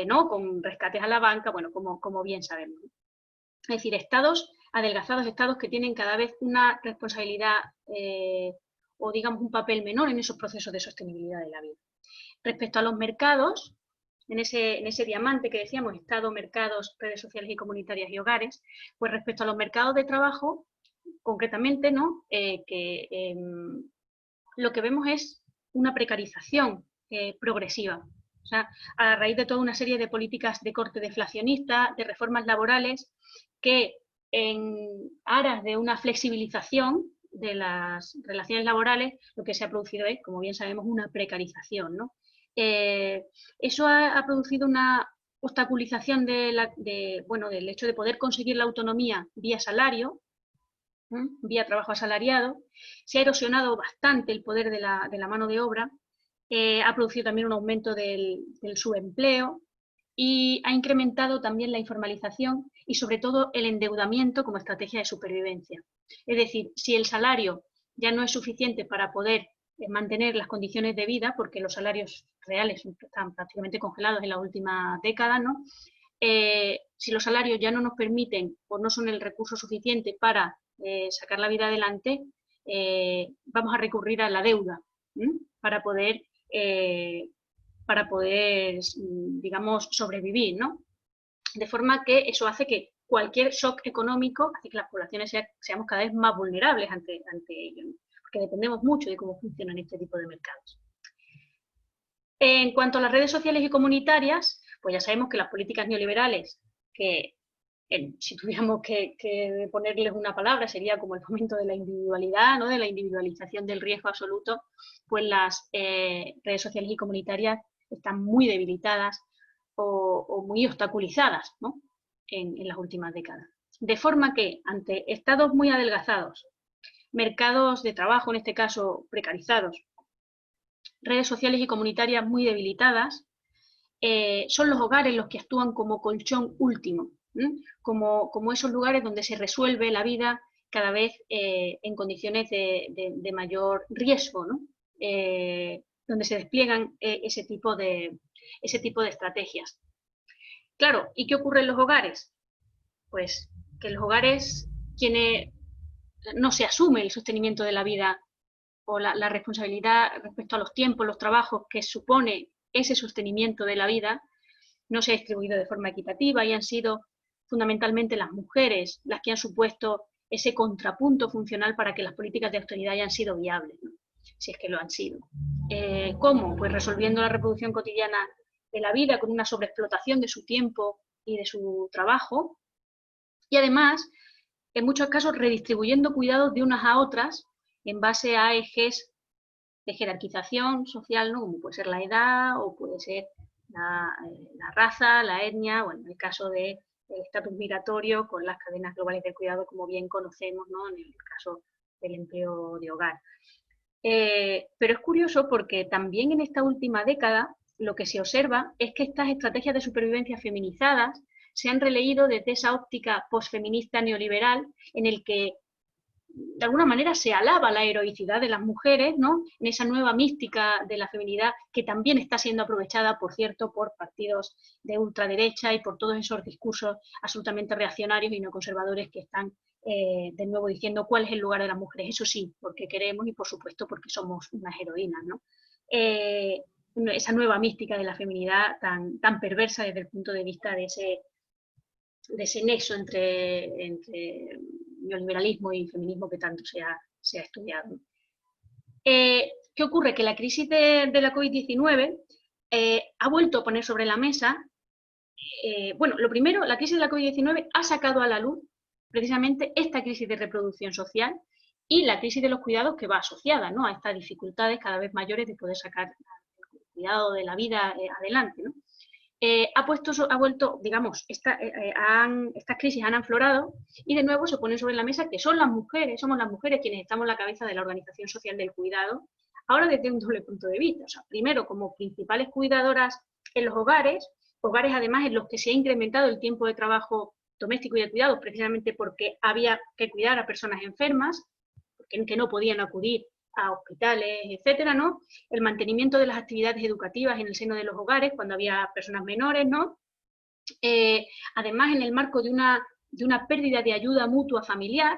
D: ¿no? Con rescates a la banca, bueno, como bien sabemos. Es decir, estados adelgazados, estados que tienen cada vez una responsabilidad o digamos un papel menor en esos procesos de sostenibilidad de la vida. Respecto a los mercados, en ese diamante que decíamos, Estado, mercados, redes sociales y comunitarias y hogares, pues respecto a los mercados de trabajo, concretamente, ¿no? Lo que vemos es una precarización progresiva. O sea, a raíz de toda una serie de políticas de corte deflacionista, de reformas laborales, que en aras de una flexibilización de las relaciones laborales, lo que se ha producido es, como bien sabemos, una precarización, ¿no? Eso ha producido una obstaculización del hecho de poder conseguir la autonomía vía salario, vía trabajo asalariado. Se ha erosionado bastante el poder de la mano de obra, ha producido también un aumento del subempleo y ha incrementado también la informalización y sobre todo el endeudamiento como estrategia de supervivencia. Es decir, si el salario ya no es suficiente para poder mantener las condiciones de vida, porque los salarios reales están prácticamente congelados en la última década, ¿no? Si los salarios ya no nos permiten o no son el recurso suficiente para sacar la vida adelante, vamos a recurrir a la deuda para poder, digamos, sobrevivir, ¿no? De forma que eso hace que cualquier shock económico hace que las poblaciones seamos cada vez más vulnerables ante ello, ¿no? Porque dependemos mucho de cómo funcionan este tipo de mercados. En cuanto a las redes sociales y comunitarias, pues ya sabemos que las políticas neoliberales, que si tuviéramos que ponerles una palabra, sería como el fomento de la individualidad, ¿no? De la individualización del riesgo absoluto, pues las redes sociales y comunitarias están muy debilitadas o muy obstaculizadas, ¿no? en las últimas décadas. De forma que ante estados muy adelgazados, mercados de trabajo, en este caso precarizados, redes sociales y comunitarias muy debilitadas, son los hogares los que actúan como colchón último, como esos lugares donde se resuelve la vida cada vez en condiciones de mayor riesgo, ¿no? Donde se despliegan ese tipo de estrategias. Claro, ¿y qué ocurre en los hogares? Pues que en los hogares no se asume el sostenimiento de la vida o la responsabilidad respecto a los tiempos, los trabajos que supone ese sostenimiento de la vida, no se ha distribuido de forma equitativa y han sido fundamentalmente las mujeres las que han supuesto ese contrapunto funcional para que las políticas de austeridad hayan sido viables, ¿no? Si es que lo han sido. ¿Cómo? Pues resolviendo la reproducción cotidiana de la vida con una sobreexplotación de su tiempo y de su trabajo, y además, en muchos casos, redistribuyendo cuidados de unas a otras en base a ejes de jerarquización social, ¿no? Como puede ser la edad o puede ser la raza, la etnia, o en el caso del estatus migratorio con las cadenas globales de cuidado, como bien conocemos, ¿no? En el caso del empleo de hogar. Pero es curioso porque también en esta última década lo que se observa es que estas estrategias de supervivencia feminizadas se han releído desde esa óptica posfeminista neoliberal en el que de alguna manera se alaba la heroicidad de las mujeres, ¿no? En esa nueva mística de la feminidad que también está siendo aprovechada, por cierto, por partidos de ultraderecha y por todos esos discursos absolutamente reaccionarios y no conservadores que están de nuevo diciendo cuál es el lugar de las mujeres. Eso sí, porque queremos y por supuesto porque somos unas heroínas, ¿no? Esa nueva mística de la feminidad tan perversa desde el punto de vista de ese nexo entre neoliberalismo y feminismo que tanto se ha estudiado. ¿Qué ocurre? Que la crisis de la COVID-19 ha vuelto a poner sobre la mesa, bueno, lo primero, la crisis de la COVID-19 ha sacado a la luz precisamente esta crisis de reproducción social y la crisis de los cuidados que va asociada, ¿no?, a estas dificultades cada vez mayores de poder sacar el cuidado de la vida adelante, ¿no? Ha vuelto, digamos, estas crisis han aflorado y de nuevo se pone sobre la mesa que somos las mujeres quienes estamos a la cabeza de la organización social del cuidado, ahora desde un doble punto de vista. O sea, primero, como principales cuidadoras en los hogares además en los que se ha incrementado el tiempo de trabajo doméstico y de cuidados, precisamente porque había que cuidar a personas enfermas, que no podían acudir a hospitales, etcétera, ¿no? El mantenimiento de las actividades educativas en el seno de los hogares cuando había personas menores, ¿no? Además, en el marco de una pérdida de ayuda mutua familiar,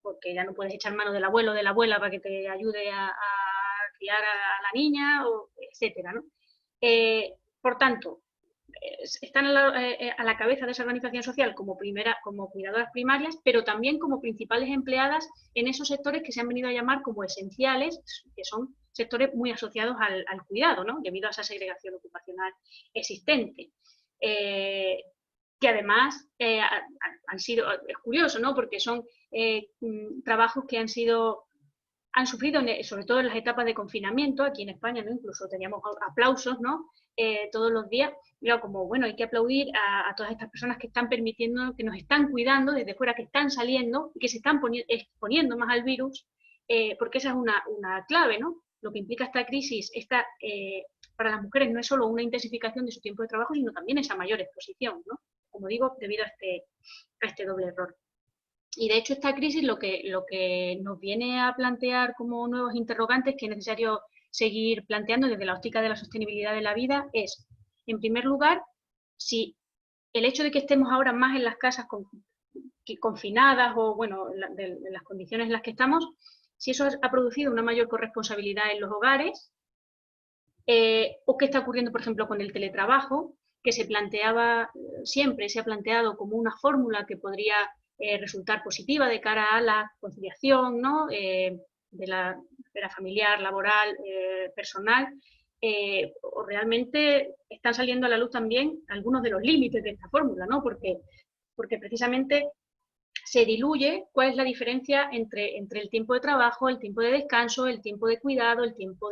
D: porque ya no puedes echar mano del abuelo o de la abuela para que te ayude a criar a la niña, etcétera, ¿no? Por tanto, están a la cabeza de esa organización social como cuidadoras primarias, pero también como principales empleadas en esos sectores que se han venido a llamar como esenciales, que son sectores muy asociados al cuidado, ¿no?, debido a esa segregación ocupacional existente. Que además han sido, es curioso, ¿no?, porque son trabajos que han sufrido, sobre todo en las etapas de confinamiento, aquí en España, ¿no?, incluso teníamos aplausos, ¿no?, todos los días. Mira, como, bueno, hay que aplaudir a todas estas personas que están permitiendo, que nos están cuidando desde fuera, que están saliendo y que se están exponiendo más al virus, porque esa es una clave, ¿no? Lo que implica esta crisis, para las mujeres no es solo una intensificación de su tiempo de trabajo, sino también esa mayor exposición, ¿no? Como digo, debido a este doble error. Y de hecho esta crisis lo que nos viene a plantear como nuevos interrogantes que es necesario seguir planteando desde la óptica de la sostenibilidad de la vida es, en primer lugar, si el hecho de que estemos ahora más en las casas confinadas o, bueno, de las condiciones en las que estamos, si eso ha producido una mayor corresponsabilidad en los hogares, o qué está ocurriendo, por ejemplo, con el teletrabajo, que se ha planteado como una fórmula que podría resultar positiva de cara a la conciliación, ¿no?, de la esfera familiar, laboral, personal, o realmente están saliendo a la luz también algunos de los límites de esta fórmula, ¿no?, porque precisamente se diluye cuál es la diferencia entre el tiempo de trabajo, el tiempo de descanso, el tiempo de cuidado, el tiempo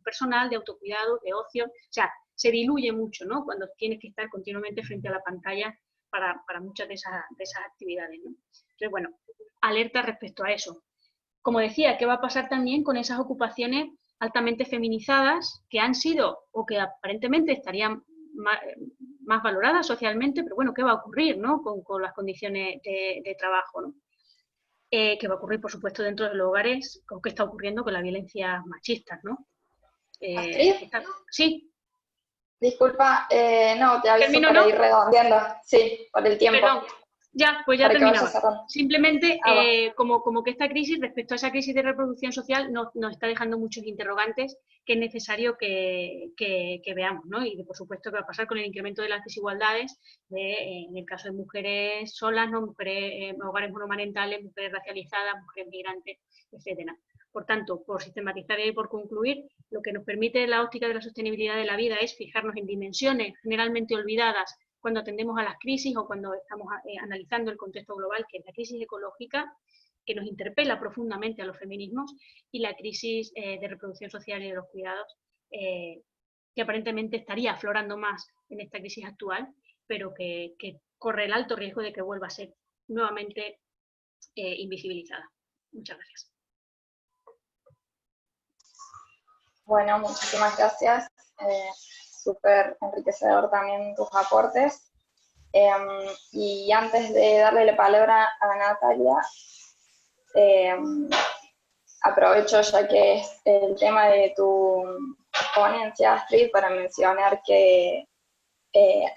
D: personal, de autocuidado, de ocio. O sea, se diluye mucho, ¿no?, cuando tienes que estar continuamente frente a la pantalla para muchas de esas actividades, ¿no? Entonces, bueno, alerta respecto a eso. Como decía, ¿qué va a pasar también con esas ocupaciones altamente feminizadas que han sido o que aparentemente estarían más valoradas socialmente, pero bueno, ¿qué va a ocurrir, ¿no?, con las condiciones de trabajo, ¿no? ¿Qué va a ocurrir, por supuesto, dentro de los hogares? ¿Con qué está ocurriendo con la violencia machista, ¿no?
B: ¿Astrid?
D: Sí.
B: Disculpa, no, te aviso
D: ¿Termino,
B: para
D: no?
B: ir redondeando. Sí, por el tiempo.
D: Perdón. Ya, pues ya
B: para
D: terminaba. Simplemente, como que esta crisis, respecto a esa crisis de reproducción social, nos está dejando muchos interrogantes que es necesario que veamos, ¿no? Y por supuesto qué va a pasar con el incremento de las desigualdades en el caso de mujeres solas, ¿no?, mujeres hogares monomarentales, mujeres racializadas, mujeres migrantes, etcétera. Por tanto, por sistematizar y por concluir, lo que nos permite la óptica de la sostenibilidad de la vida es fijarnos en dimensiones generalmente olvidadas cuando atendemos a las crisis o cuando estamos analizando el contexto global, que es la crisis ecológica, que nos interpela profundamente a los feminismos, y la crisis de reproducción social y de los cuidados, que aparentemente estaría aflorando más en esta crisis actual, pero que corre el alto riesgo de que vuelva a ser nuevamente invisibilizada. Muchas gracias.
B: Bueno, muchísimas gracias. Súper enriquecedor también tus aportes. Y antes de darle la palabra a Natalia, aprovecho ya que es el tema de tu ponencia, Astrid, para mencionar que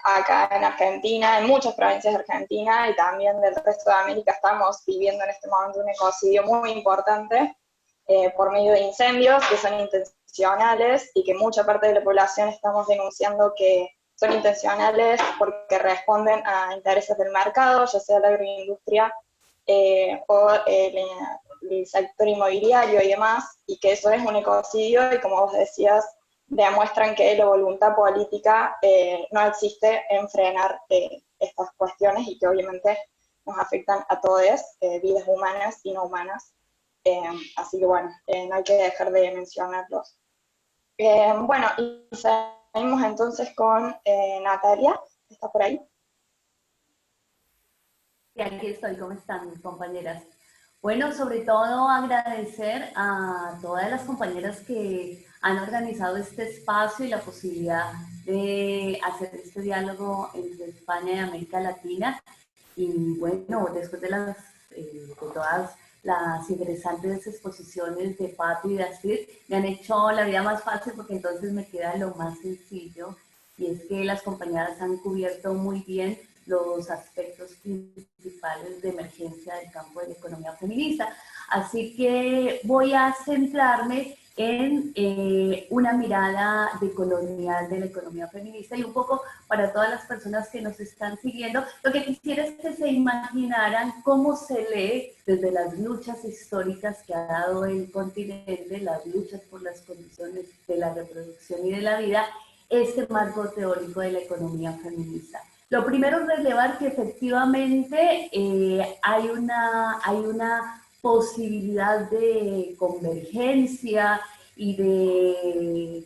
B: acá en Argentina, en muchas provincias de Argentina y también del resto de América, estamos viviendo en este momento un ecocidio muy importante por medio de incendios que son intencionales y que mucha parte de la población estamos denunciando que son intencionales porque responden a intereses del mercado, ya sea la agroindustria o el sector inmobiliario y demás, y que eso es un ecocidio y, como vos decías, demuestran que la voluntad política no existe en frenar estas cuestiones y que obviamente nos afectan a todos, vidas humanas y no humanas. Así que bueno, no hay que dejar de mencionarlos. Bueno, y seguimos entonces con Natalia, que está por ahí.
E: Y aquí estoy, ¿cómo están mis compañeras? Bueno, sobre todo agradecer a todas las compañeras que han organizado este espacio y la posibilidad de hacer este diálogo entre España y América Latina. Y bueno, después de todas las interesantes exposiciones de Pato y de Astrid, me han hecho la vida más fácil porque entonces me queda lo más sencillo, y es que las compañeras han cubierto muy bien los aspectos principales de emergencia del campo de la economía feminista. Así que voy a centrarme en una mirada decolonial de la economía feminista, y un poco para todas las personas que nos están siguiendo, lo que quisiera es que se imaginaran cómo se lee desde las luchas históricas que ha dado el continente, las luchas por las condiciones de la reproducción y de la vida, este marco teórico de la economía feminista. Lo primero es relevar que efectivamente hay una posibilidad de convergencia y de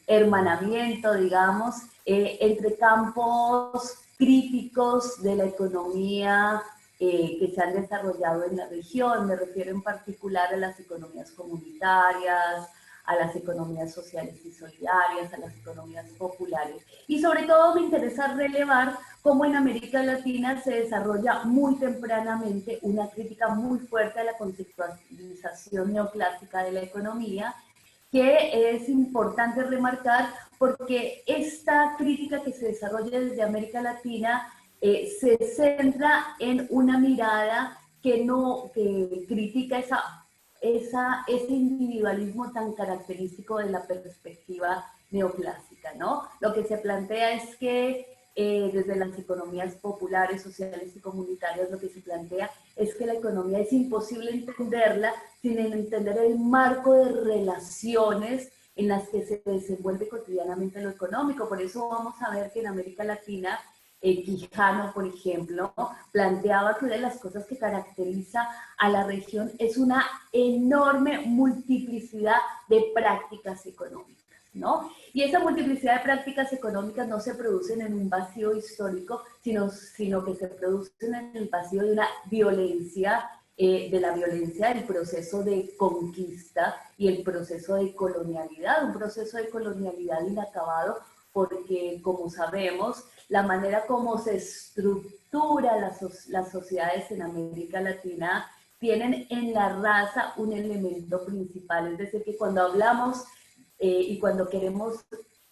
E: hermanamiento, digamos, entre campos críticos de la economía que se han desarrollado en la región. Me refiero en particular a las economías comunitarias, a las economías sociales y solidarias, a las economías populares. Y sobre todo me interesa relevar cómo en América Latina se desarrolla muy tempranamente una crítica muy fuerte a la conceptualización neoclásica de la economía, que es importante remarcar porque esta crítica que se desarrolla desde América Latina se centra en una mirada que critica ese individualismo tan característico de la perspectiva neoclásica, ¿no? Lo que se plantea es que desde las economías populares, sociales y comunitarias, lo que se plantea es que la economía es imposible entenderla sin entender el marco de relaciones en las que se desenvuelve cotidianamente lo económico. Por eso vamos a ver que en América Latina, Quijano, por ejemplo, planteaba que una de las cosas que caracteriza a la región es una enorme multiplicidad de prácticas económicas, ¿no? Y esa multiplicidad de prácticas económicas no se producen en un vacío histórico, sino que se producen en el vacío de una violencia, de la violencia del proceso de conquista y el proceso de colonialidad, un proceso de colonialidad inacabado, porque, como sabemos, la manera como se estructura las sociedades en América Latina tienen en la raza un elemento principal. Es decir, que cuando hablamos y cuando queremos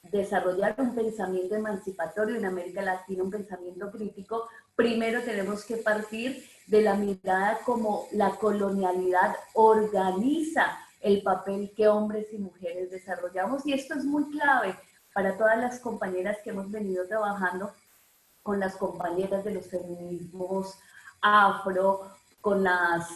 E: desarrollar un pensamiento emancipatorio en América Latina, un pensamiento crítico, primero tenemos que partir de la mirada como la colonialidad organiza el papel que hombres y mujeres desarrollamos. Y esto es muy clave para todas las compañeras que hemos venido trabajando con las compañeras de los feminismos afro, con las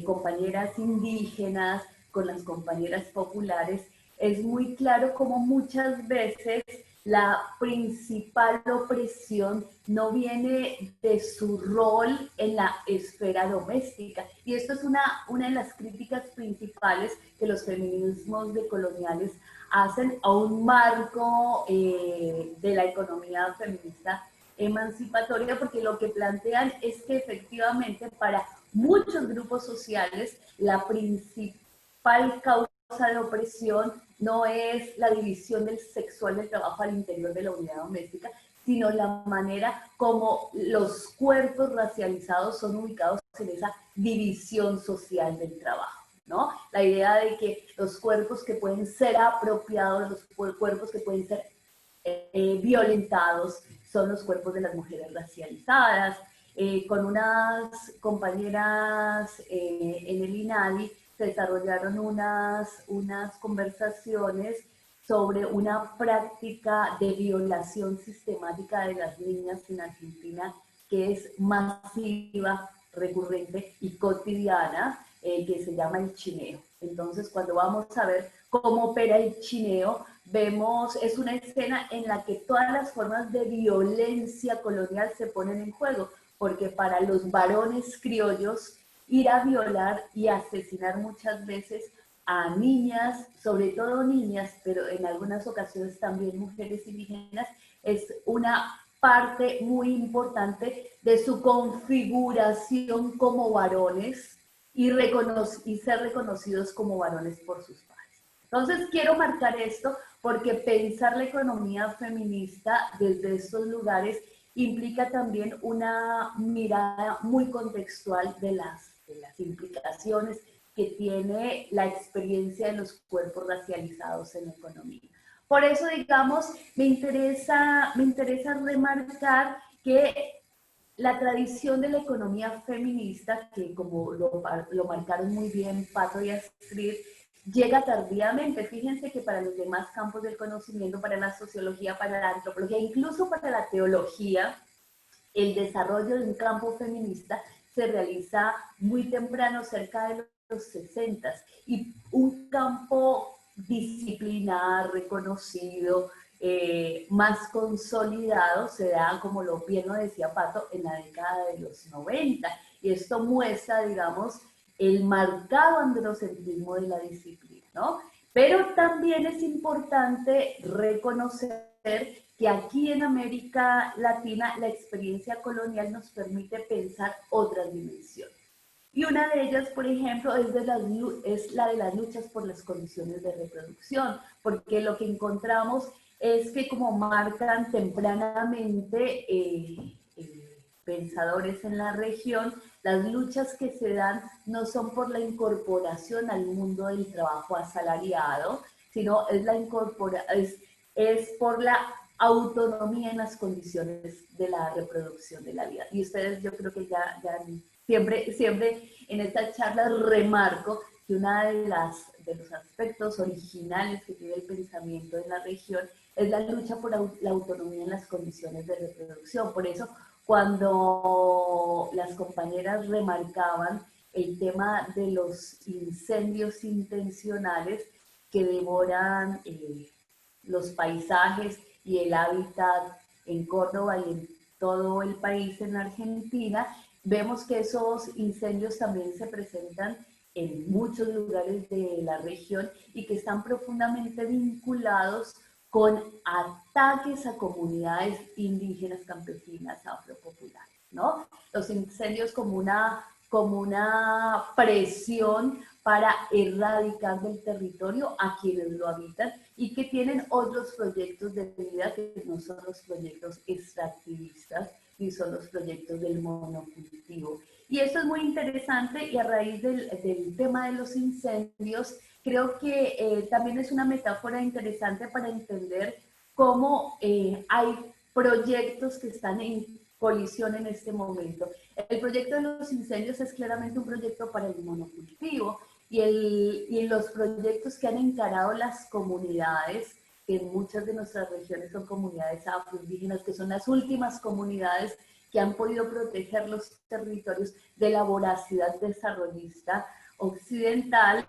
E: compañeras indígenas, con las compañeras populares. Es muy claro cómo muchas veces la principal opresión no viene de su rol en la esfera doméstica. Y esto es una de las críticas principales que los feminismos decoloniales hacen a un marco de la economía feminista emancipatoria, porque lo que plantean es que efectivamente para muchos grupos sociales la principal causa de opresión no es la división del sexual del trabajo al interior de la unidad doméstica, sino la manera como los cuerpos racializados son ubicados en esa división social del trabajo, ¿no? La idea de que los cuerpos que pueden ser apropiados, los cuerpos que pueden ser violentados, son los cuerpos de las mujeres racializadas. Con unas compañeras en el INADI se desarrollaron unas conversaciones sobre una práctica de violación sistemática de las niñas en Argentina que es masiva, recurrente y cotidiana, que se llama el chineo. Entonces, cuando vamos a ver cómo opera el chineo, vemos, es una escena en la que todas las formas de violencia colonial se ponen en juego, porque para los varones criollos, ir a violar y asesinar muchas veces a niñas, sobre todo niñas, pero en algunas ocasiones también mujeres indígenas, es una parte muy importante de su configuración como varones y ser reconocidos como varones por sus padres. Entonces quiero marcar esto porque pensar la economía feminista desde estos lugares implica también una mirada muy contextual de las implicaciones que tiene la experiencia de los cuerpos racializados en la economía. Por eso, digamos, me interesa remarcar que la tradición de la economía feminista, que como lo marcaron muy bien Pato y Astrid, llega tardíamente. Fíjense que para los demás campos del conocimiento, para la sociología, para la antropología, incluso para la teología, el desarrollo de un campo feminista se realiza muy temprano, cerca de los 60, y un campo disciplinar, reconocido, más consolidado, se da, como bien lo decía Pato, en la década de los 90. Y esto muestra, digamos, el marcado androcentrismo de la disciplina, ¿no? Pero también es importante reconocer que aquí en América Latina la experiencia colonial nos permite pensar otras dimensiones. Y una de ellas, por ejemplo, es la de las luchas por las condiciones de reproducción, porque lo que encontramos es que, como marcan tempranamente pensadores en la región, las luchas que se dan no son por la incorporación al mundo del trabajo asalariado, sino es por la autonomía en las condiciones de la reproducción de la vida. Y ustedes, yo creo que ya siempre en esta charla remarco que uno de los aspectos originales que tiene el pensamiento en la región es la lucha por la autonomía en las condiciones de reproducción. Por eso, cuando las compañeras remarcaban el tema de los incendios intencionales que devoran los paisajes y el hábitat en Córdoba y en todo el país en Argentina, vemos que esos incendios también se presentan en muchos lugares de la región y que están profundamente vinculados con ataques a comunidades indígenas, campesinas, afropopulares, ¿no? Los incendios como una presión para erradicar del territorio a quienes lo habitan y que tienen otros proyectos de vida que no son los proyectos extractivistas ni son los proyectos del monocultivo. Y esto es muy interesante y a raíz del tema de los incendios, creo que también es una metáfora interesante para entender cómo hay proyectos que están en colisión en este momento. El proyecto de los incendios es claramente un proyecto para el monocultivo y los proyectos que han encarado las comunidades, que en muchas de nuestras regiones son comunidades afroindígenas, que son las últimas comunidades que han podido proteger los territorios de la voracidad desarrollista occidental,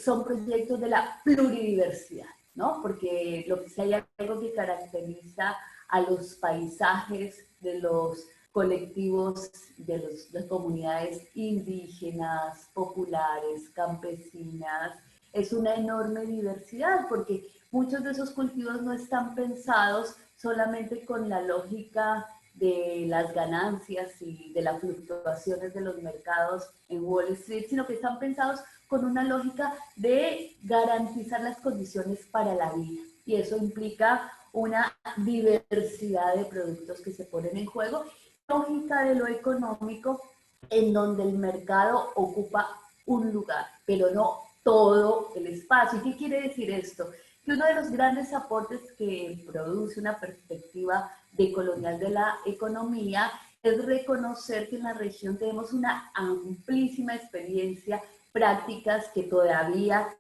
E: son proyectos de la pluridiversidad, ¿no? Porque si hay algo que caracteriza a los paisajes de los colectivos, de las comunidades indígenas, populares, campesinas, es una enorme diversidad, porque muchos de esos cultivos no están pensados solamente con la lógica de las ganancias y de las fluctuaciones de los mercados en Wall Street, sino que están pensados con una lógica de garantizar las condiciones para la vida. Y eso implica una diversidad de productos que se ponen en juego, lógica de lo económico, en donde el mercado ocupa un lugar, pero no todo el espacio. ¿Y qué quiere decir esto? Que uno de los grandes aportes que produce una perspectiva decolonial de la economía es reconocer que en la región tenemos una amplísima experiencia, prácticas que todavía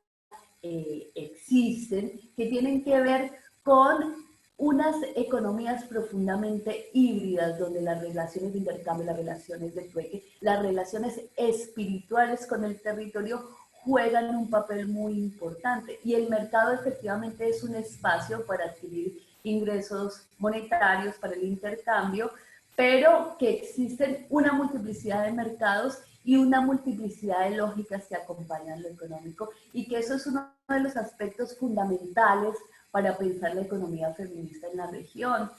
E: existen, que tienen que ver con unas economías profundamente híbridas, donde las relaciones de intercambio, las relaciones de trueque, las relaciones espirituales con el territorio juegan un papel muy importante. Y el mercado efectivamente es un espacio para adquirir ingresos monetarios, para el intercambio, pero que existen una multiplicidad de mercados y una multiplicidad de lógicas que acompañan lo económico, y que eso es uno de los aspectos fundamentales para pensar la economía feminista en la región.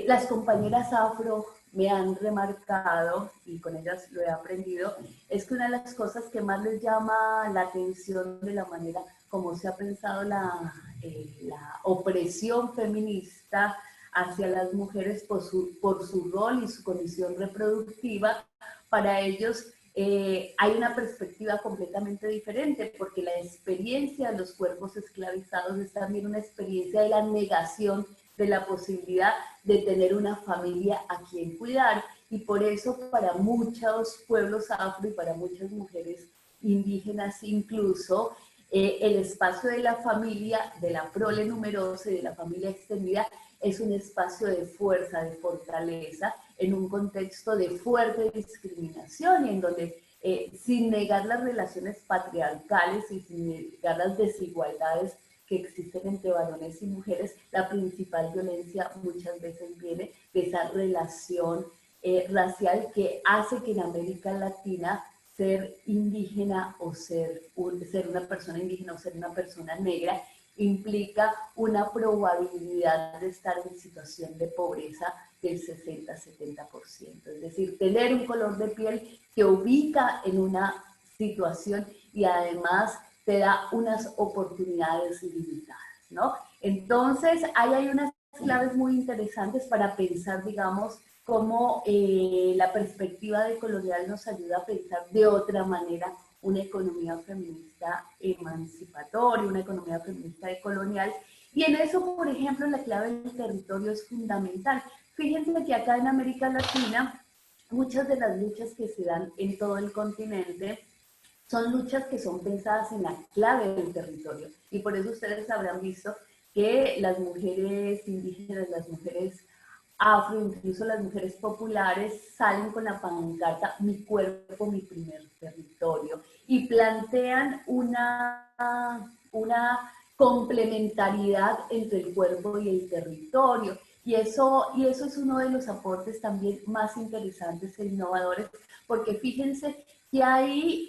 E: Las compañeras afro me han remarcado, y con ellas lo he aprendido, es que una de las cosas que más les llama la atención de la manera como se ha pensado la opresión feminista hacia las mujeres por su rol y su condición reproductiva, para ellos hay una perspectiva completamente diferente, porque la experiencia de los cuerpos esclavizados es también una experiencia de la negación de la posibilidad de tener una familia a quien cuidar. Y por eso para muchos pueblos afro y para muchas mujeres indígenas incluso, el espacio de la familia, de la prole numerosa y de la familia extendida es un espacio de fuerza, de fortaleza, en un contexto de fuerte discriminación, y en donde sin negar las relaciones patriarcales y sin negar las desigualdades que existen entre varones y mujeres, la principal violencia muchas veces viene de esa relación racial que hace que en América Latina ser indígena o ser una persona indígena o ser una persona negra implica una probabilidad de estar en situación de pobreza del 60-70%. Es decir, tener un color de piel que ubica en una situación y además te da unas oportunidades limitadas, ¿no? Entonces, ahí hay unas claves muy interesantes para pensar, digamos, cómo la perspectiva decolonial nos ayuda a pensar de otra manera una economía feminista emancipatoria, una economía feminista decolonial. Y en eso, por ejemplo, la clave del territorio es fundamental. Fíjense que acá en América Latina, muchas de las luchas que se dan en todo el continente son luchas que son pensadas en la clave del territorio. Y por eso ustedes habrán visto que las mujeres indígenas, las mujeres afro, incluso las mujeres populares, salen con la pancarta "Mi cuerpo, mi primer territorio", y plantean una complementariedad entre el cuerpo y el territorio. Y eso es uno de los aportes también más interesantes e innovadores, porque fíjense que ahí,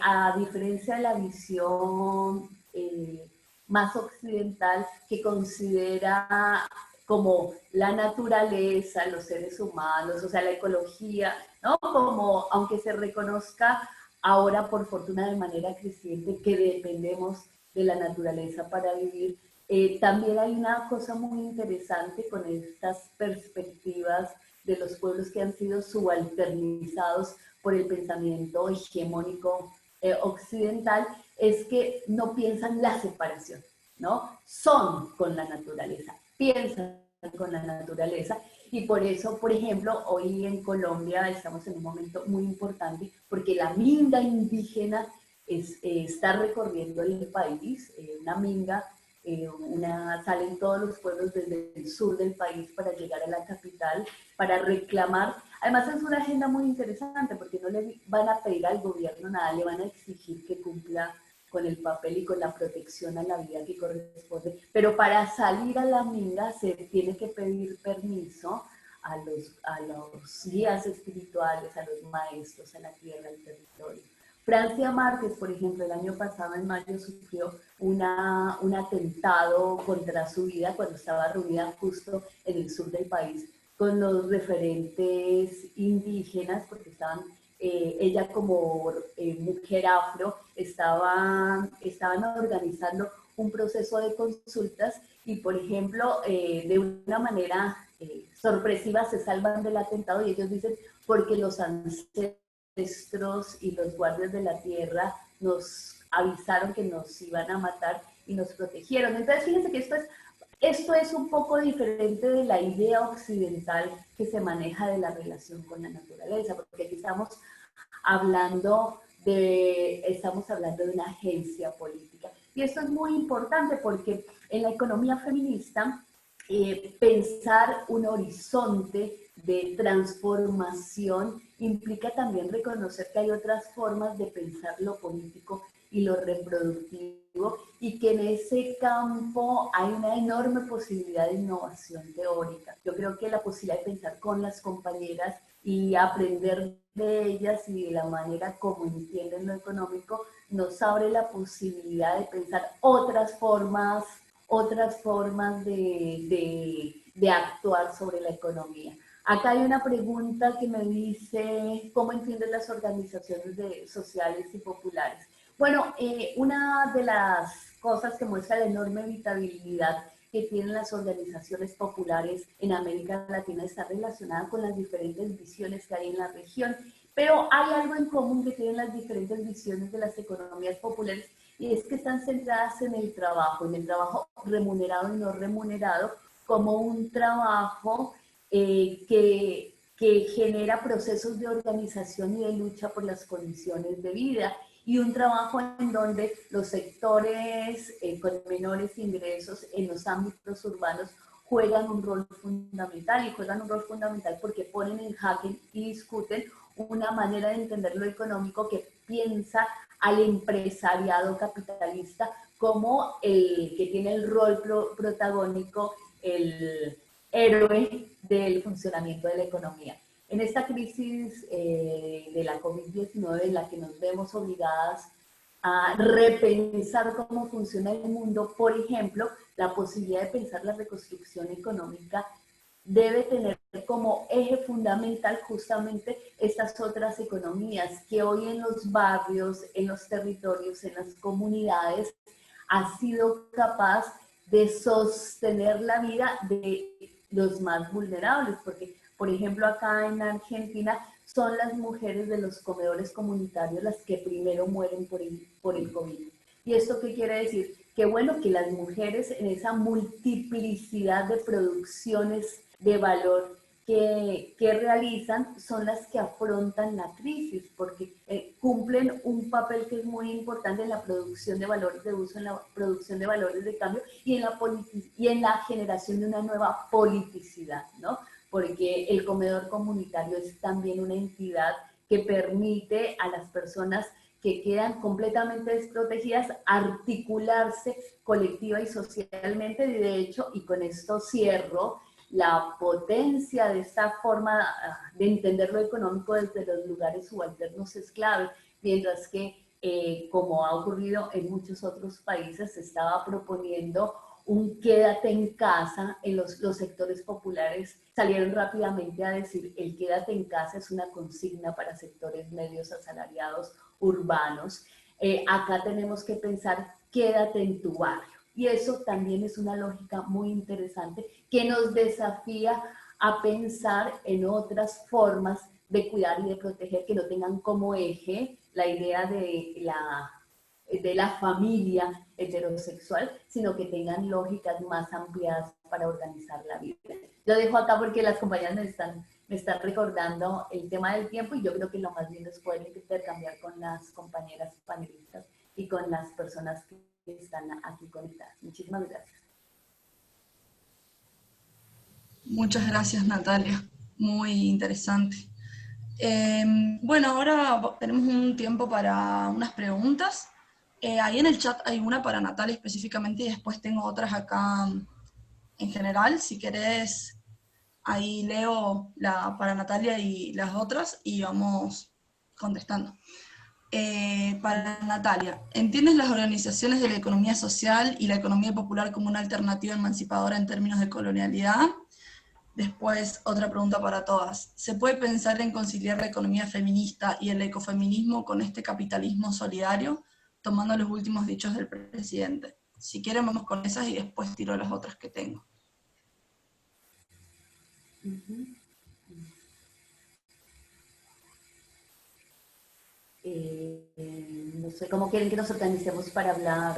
E: a diferencia de la visión más occidental, que considera como la naturaleza, los seres humanos, o sea, la ecología, ¿no? Como, aunque se reconozca ahora, por fortuna, de manera creciente, que dependemos de la naturaleza para vivir, también hay una cosa muy interesante con estas perspectivas de los pueblos que han sido subalternizados por el pensamiento hegemónico occidental, es que no piensan la separación, ¿no? Son con la naturaleza, piensan con la naturaleza, y por eso, por ejemplo, hoy en Colombia estamos en un momento muy importante porque la minga indígena está recorriendo el país, una minga, salen todos los pueblos desde el sur del país para llegar a la capital, para reclamar. Además es una agenda muy interesante porque no le van a pedir al gobierno nada, le van a exigir que cumpla con el papel y con la protección a la vida que corresponde, pero para salir a la minga se tiene que pedir permiso a los guías espirituales, a los maestros, a la tierra, al territorio. Francia Márquez, por ejemplo, el año pasado, en mayo, sufrió un atentado contra su vida cuando estaba reunida justo en el sur del país con los referentes indígenas, porque estaban, ella como mujer afro, estaban organizando un proceso de consultas y, por ejemplo, de una manera sorpresiva se salvan del atentado y ellos dicen, porque los ancestros y los guardias de la tierra nos avisaron que nos iban a matar y nos protegieron. Entonces, fíjense que esto es un poco diferente de la idea occidental que se maneja de la relación con la naturaleza, porque aquí estamos hablando de una agencia política. Y esto es muy importante porque en la economía feminista, pensar un horizonte de transformación implica también reconocer que hay otras formas de pensar lo político y lo reproductivo, y que en ese campo hay una enorme posibilidad de innovación teórica. Yo creo que la posibilidad de pensar con las compañeras y aprender de ellas y de la manera como entienden lo económico nos abre la posibilidad de pensar otras formas de actuar sobre la economía. Acá hay una pregunta que me dice, ¿cómo entienden las organizaciones sociales y populares? Bueno, una de las cosas que muestra la enorme vitabilidad que tienen las organizaciones populares en América Latina está relacionada con las diferentes visiones que hay en la región, pero hay algo en común que tienen las diferentes visiones de las economías populares, y es que están centradas en el trabajo remunerado y no remunerado, como un trabajo que genera procesos de organización y de lucha por las condiciones de vida, y un trabajo en donde los sectores con menores ingresos en los ámbitos urbanos juegan un rol fundamental, y juegan un rol fundamental porque ponen en jaque y discuten una manera de entender lo económico que piensa al empresariado capitalista como el que tiene el rol protagónico, el héroe del funcionamiento de la economía. En esta crisis de la COVID-19, en la que nos vemos obligadas a repensar cómo funciona el mundo, por ejemplo, la posibilidad de pensar la reconstrucción económica debe tener como eje fundamental justamente estas otras economías que hoy en los barrios, en los territorios, en las comunidades, ha sido capaz de sostener la vida de los más vulnerables, porque, por ejemplo, acá en Argentina son las mujeres de los comedores comunitarios las que primero mueren por el COVID. ¿Y esto qué quiere decir? Que bueno, que las mujeres en esa multiplicidad de producciones de valor que realizan son las que afrontan la crisis, porque cumplen un papel que es muy importante en la producción de valores de uso, en la producción de valores de cambio y en la generación de una nueva politicidad, ¿no? Porque el comedor comunitario es también una entidad que permite a las personas que quedan completamente desprotegidas articularse colectiva y socialmente. De hecho, y con esto cierro, la potencia de esta forma de entender lo económico desde los lugares subalternos es clave, mientras que, como ha ocurrido en muchos otros países, se estaba proponiendo un quédate en casa. En los sectores populares salieron rápidamente a decir, el quédate en casa es una consigna para sectores medios asalariados urbanos. Acá tenemos que pensar, quédate en tu barrio. Y eso también es una lógica muy interesante que nos desafía a pensar en otras formas de cuidar y de proteger que no tengan como eje la idea de la familia heterosexual, sino que tengan lógicas más ampliadas para organizar la vida. Lo dejo acá porque las compañeras me están recordando el tema del tiempo, y yo creo que lo más lindo es poder intercambiar con las compañeras panelistas y con las personas que están aquí conectadas. Muchísimas gracias.
A: Muchas gracias, Natalia. Muy interesante. Bueno, ahora tenemos un tiempo para unas preguntas. Ahí en el chat hay una para Natalia específicamente, y después tengo otras acá en general. Si querés, ahí leo la para Natalia y las otras y vamos contestando. Para Natalia, ¿entiendes las organizaciones de la economía social y la economía popular como una alternativa emancipadora en términos de colonialidad? Después, otra pregunta para todas. ¿Se puede pensar en conciliar la economía feminista y el ecofeminismo con este capitalismo solidario, tomando los últimos dichos del presidente? Si quieren, vamos con esas y después tiro las otras que tengo.
E: No sé, ¿cómo quieren que nos organicemos para hablar?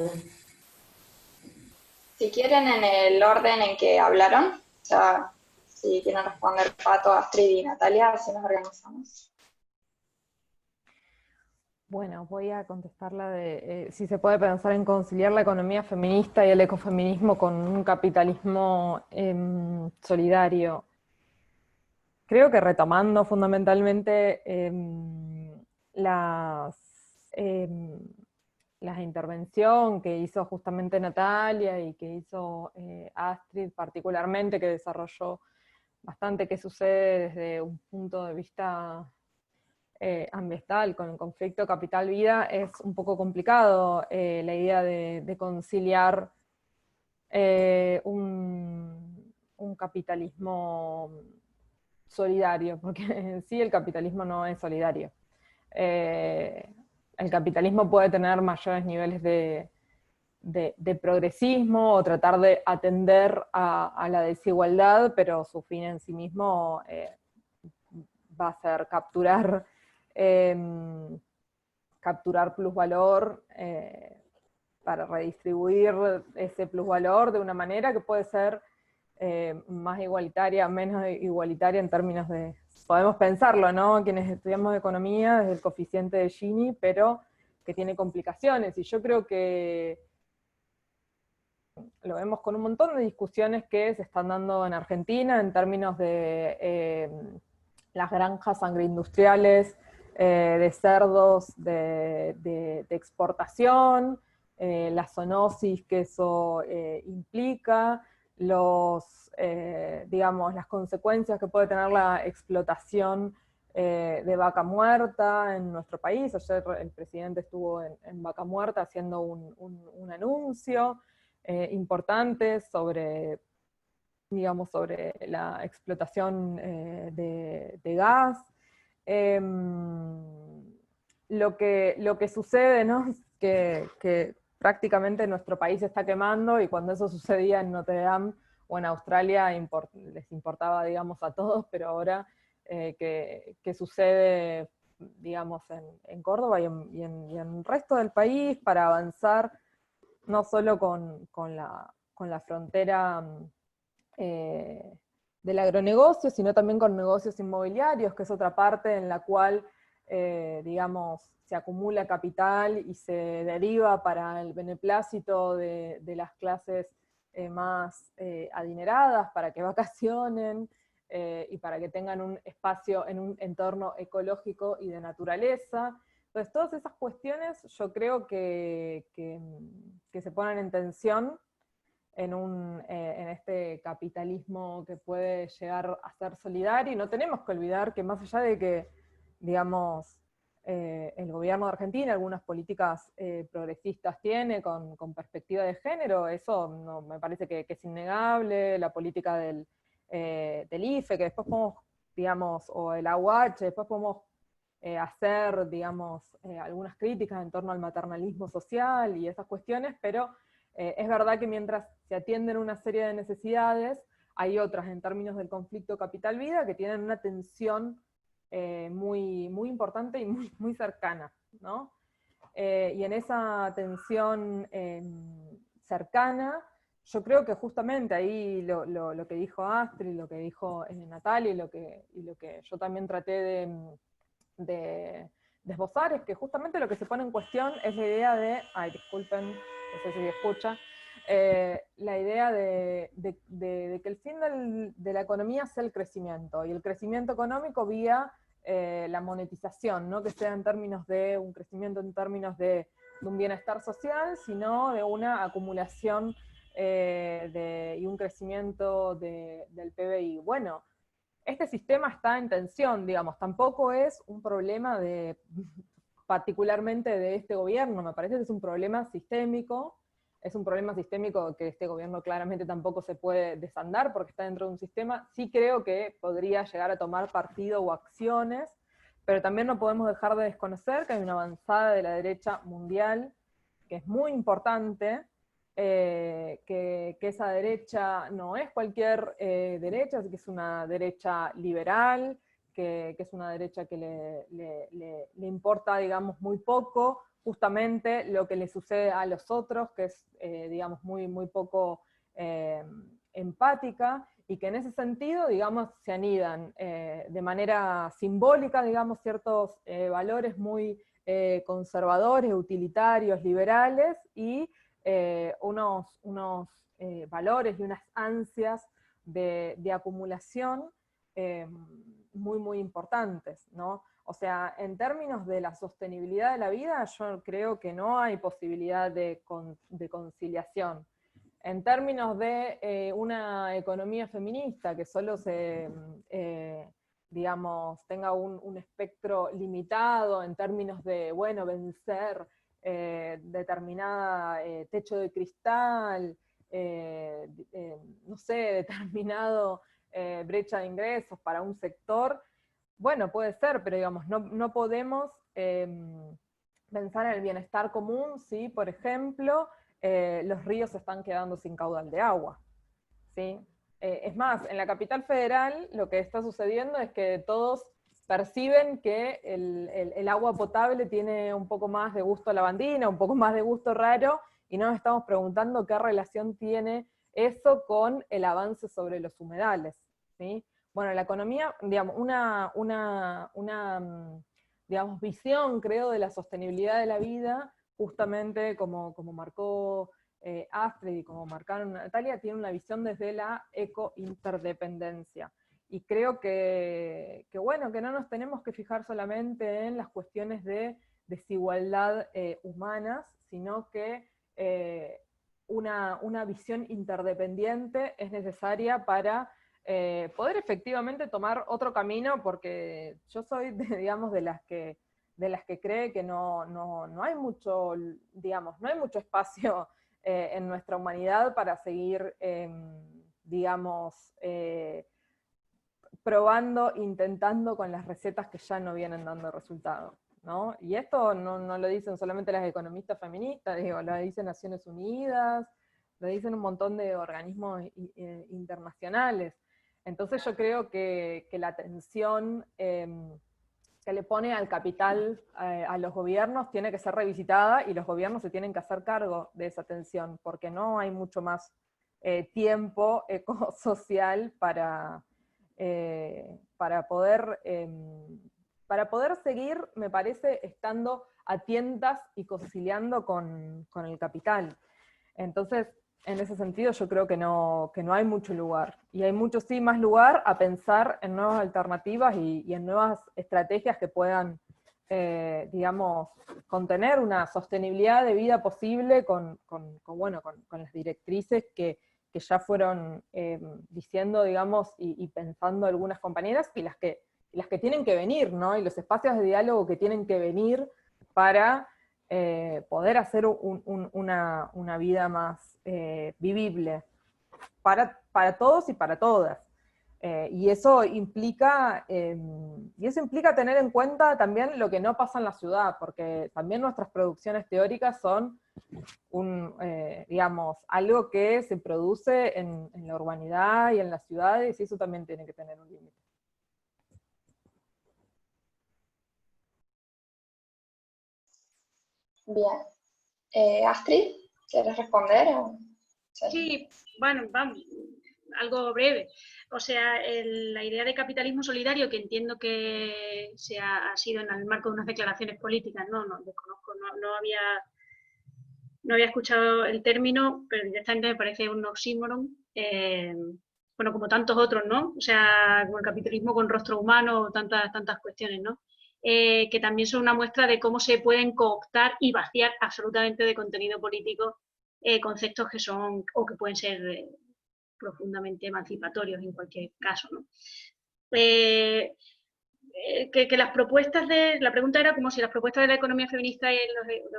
B: Si quieren, en el orden en que hablaron, o sea, si quieren responder Pato, Astrid y Natalia, así nos organizamos.
C: Bueno, voy a contestar la de si se puede pensar en conciliar la economía feminista y el ecofeminismo con un capitalismo solidario. Creo que retomando fundamentalmente la intervención que hizo justamente Natalia y que hizo Astrid particularmente, que desarrolló bastante qué sucede desde un punto de vista ambiental con el conflicto capital-vida, es un poco complicado la idea de conciliar un capitalismo solidario, porque en sí el capitalismo no es solidario. El capitalismo puede tener mayores niveles de progresismo o tratar de atender a la desigualdad, pero su fin en sí mismo va a ser capturar plusvalor para redistribuir ese plusvalor de una manera que puede ser más igualitaria, menos igualitaria en términos de... Podemos pensarlo, ¿no? Quienes estudiamos economía desde el coeficiente de Gini, pero que tiene complicaciones, y yo creo que lo vemos con un montón de discusiones que se están dando en Argentina en términos de las granjas agroindustriales, de cerdos de exportación, la zoonosis que eso implica, digamos, las consecuencias que puede tener la explotación de vaca muerta en nuestro país. Ayer el presidente estuvo en Vaca Muerta haciendo un anuncio importante sobre, digamos, sobre la explotación de gas. Lo que sucede, ¿no? Que prácticamente nuestro país se está quemando, y cuando eso sucedía en Notre Dame o en Australia les importaba, digamos, a todos, pero ahora que sucede, digamos, en Córdoba y en el resto del país, para avanzar no solo con la frontera del agronegocio, sino también con negocios inmobiliarios, que es otra parte en la cual, digamos, se acumula capital y se deriva para el beneplácito de las clases más adineradas, para que vacacionen y para que tengan un espacio en un entorno ecológico y de naturaleza. Entonces, todas esas cuestiones yo creo que se ponen en tensión en este capitalismo que puede llegar a ser solidario, y no tenemos que olvidar que más allá de que, digamos, el gobierno de Argentina algunas políticas progresistas tiene con perspectiva de género, eso no, me parece que es innegable, la política del IFE, que después podemos, digamos, o el AUH, después podemos hacer, digamos, algunas críticas en torno al maternalismo social y esas cuestiones, pero es verdad que mientras se atienden una serie de necesidades, hay otras en términos del conflicto capital-vida que tienen una tensión muy, muy importante y muy, muy cercana, ¿no? Y en esa tensión cercana, yo creo que justamente ahí lo que dijo Astrid, lo que dijo Natalia, y lo que yo también traté de esbozar, es que justamente lo que se pone en cuestión es la idea de, ay, disculpen, no sé si se escucha, la idea de que el fin de la economía sea el crecimiento, y el crecimiento económico vía la monetización, no que sea en términos de un crecimiento en términos de un bienestar social, sino de una acumulación y un crecimiento del PBI. Bueno, este sistema está en tensión, digamos, tampoco es un problema particularmente de este gobierno, me parece que es un problema sistémico, es un problema sistémico que este gobierno claramente tampoco se puede desandar porque está dentro de un sistema. Sí creo que podría llegar a tomar partido o acciones, pero también no podemos dejar de desconocer que hay una avanzada de la derecha mundial que es muy importante, que esa derecha no es cualquier derecha, que es una derecha liberal, que es una derecha que le importa, digamos, muy poco, justamente lo que le sucede a los otros, que es, digamos, muy poco empática, y que en ese sentido, digamos, se anidan de manera simbólica, digamos, ciertos valores muy conservadores, utilitarios, liberales, y unos valores y unas ansias de acumulación muy importantes, ¿no? O sea, en términos de la sostenibilidad de la vida, yo creo que no hay posibilidad de conciliación. En términos de una economía feminista que solo digamos, tenga un espectro limitado en términos de, bueno, vencer determinada techo de cristal, no sé, determinado brecha de ingresos para un sector, bueno, puede ser, pero digamos, no podemos pensar en el bienestar común si, por ejemplo, los ríos se están quedando sin caudal de agua, ¿sí? Es más, en la capital federal lo que está sucediendo es que todos perciben que el agua potable tiene un poco más de gusto lavandina, un poco más de gusto raro, y no nos estamos preguntando qué relación tiene eso con el avance sobre los humedales, ¿sí? Bueno, la economía, digamos, digamos, visión, creo, de la sostenibilidad de la vida, justamente como marcó Astrid y como marcaron Natalia, tiene una visión desde la eco-interdependencia. Y creo que bueno, que no nos tenemos que fijar solamente en las cuestiones de desigualdad humanas, sino que una visión interdependiente es necesaria para poder efectivamente tomar otro camino, porque yo soy, digamos, de las que cree que no hay mucho, digamos, no hay mucho espacio en nuestra humanidad para seguir, digamos, probando, intentando con las recetas que ya no vienen dando resultado, ¿no? Y esto no lo dicen solamente las economistas feministas, digo, lo dicen Naciones Unidas, lo dicen un montón de organismos internacionales. Entonces yo creo que la atención que le pone al capital a los gobiernos tiene que ser revisitada, y los gobiernos se tienen que hacer cargo de esa atención, porque no hay mucho más tiempo ecosocial para poder seguir, me parece, estando a tientas y conciliando con el capital. Entonces, en ese sentido yo creo que no hay mucho lugar. Y hay mucho sí más lugar a pensar en nuevas alternativas y en nuevas estrategias que puedan, digamos, contener una sostenibilidad de vida posible con las directrices que ya fueron diciendo, digamos, y pensando algunas compañeras, y las que tienen que venir, ¿no? Y los espacios de diálogo que tienen que venir para poder hacer una vida más vivible para todos y para todas. Y eso implica tener en cuenta también lo que no pasa en la ciudad, porque también nuestras producciones teóricas son digamos, algo que se produce en la urbanidad y en las ciudades, y eso también tiene que tener un límite.
B: Bien. Astrid, ¿quieres responder?
D: Sí, bueno, vamos, algo breve. O sea, la idea de capitalismo solidario, que entiendo que ha sido en el marco de unas declaraciones políticas, no desconozco, no había escuchado el término, pero directamente me parece un oxímoron, bueno, como tantos otros, ¿no? O sea, como el capitalismo con rostro humano, tantas cuestiones, ¿no? Que también son una muestra de cómo se pueden cooptar y vaciar absolutamente de contenido político conceptos que son, o que pueden ser profundamente emancipatorios en cualquier caso, ¿no? que las propuestas la pregunta era como si las propuestas de la economía feminista y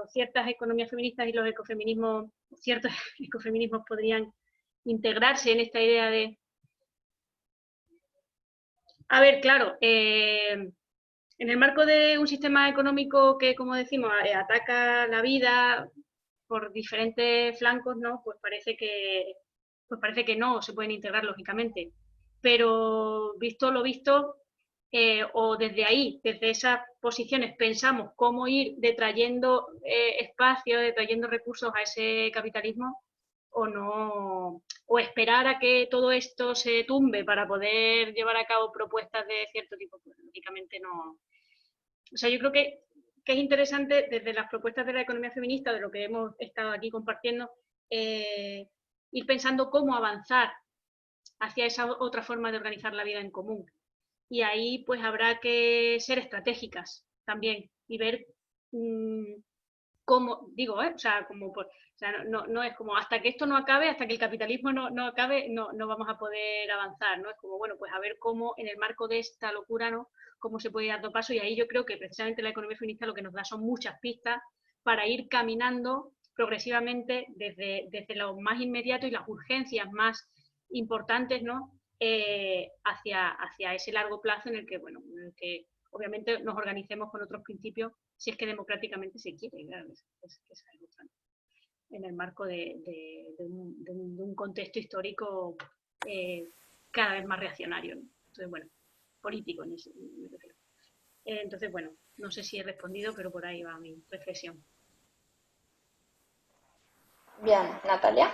D: ciertas economías feministas y los ecofeminismos, ciertos ecofeminismos podrían integrarse en esta idea de... A ver, claro, en el marco de un sistema económico que, como decimos, ataca la vida por diferentes flancos, ¿no? Pues parece que no se pueden integrar lógicamente. Pero visto lo visto, o desde ahí, desde esas posiciones, pensamos cómo ir detrayendo espacio, detrayendo recursos a ese capitalismo, o no, o esperar a que todo esto se tumbe para poder llevar a cabo propuestas de cierto tipo, pues lógicamente no. O sea, yo creo que es interesante desde las propuestas de la economía feminista, de lo que hemos estado aquí compartiendo, ir pensando cómo avanzar hacia esa otra forma de organizar la vida en común. Y ahí pues habrá que ser estratégicas también y ver cómo, digo, o sea, como por, o sea, no es como hasta que esto no acabe, hasta que el capitalismo no acabe, no vamos a poder avanzar, ¿no? Es como, bueno, pues a ver cómo en el marco de esta locura, ¿no? Cómo se puede ir dando paso, y ahí yo creo que precisamente la economía feminista lo que nos da son muchas pistas para ir caminando progresivamente desde lo más inmediato y las urgencias más importantes, ¿no? Hacia ese largo plazo en el que, bueno, en el que obviamente nos organicemos con otros principios si es que democráticamente se quiere, claro, es algo en el marco de un contexto histórico cada vez más reaccionario, ¿no? Entonces, bueno, político, me refiero. Entonces, bueno, no sé si he respondido, pero por ahí va mi reflexión.
B: Bien, Natalia.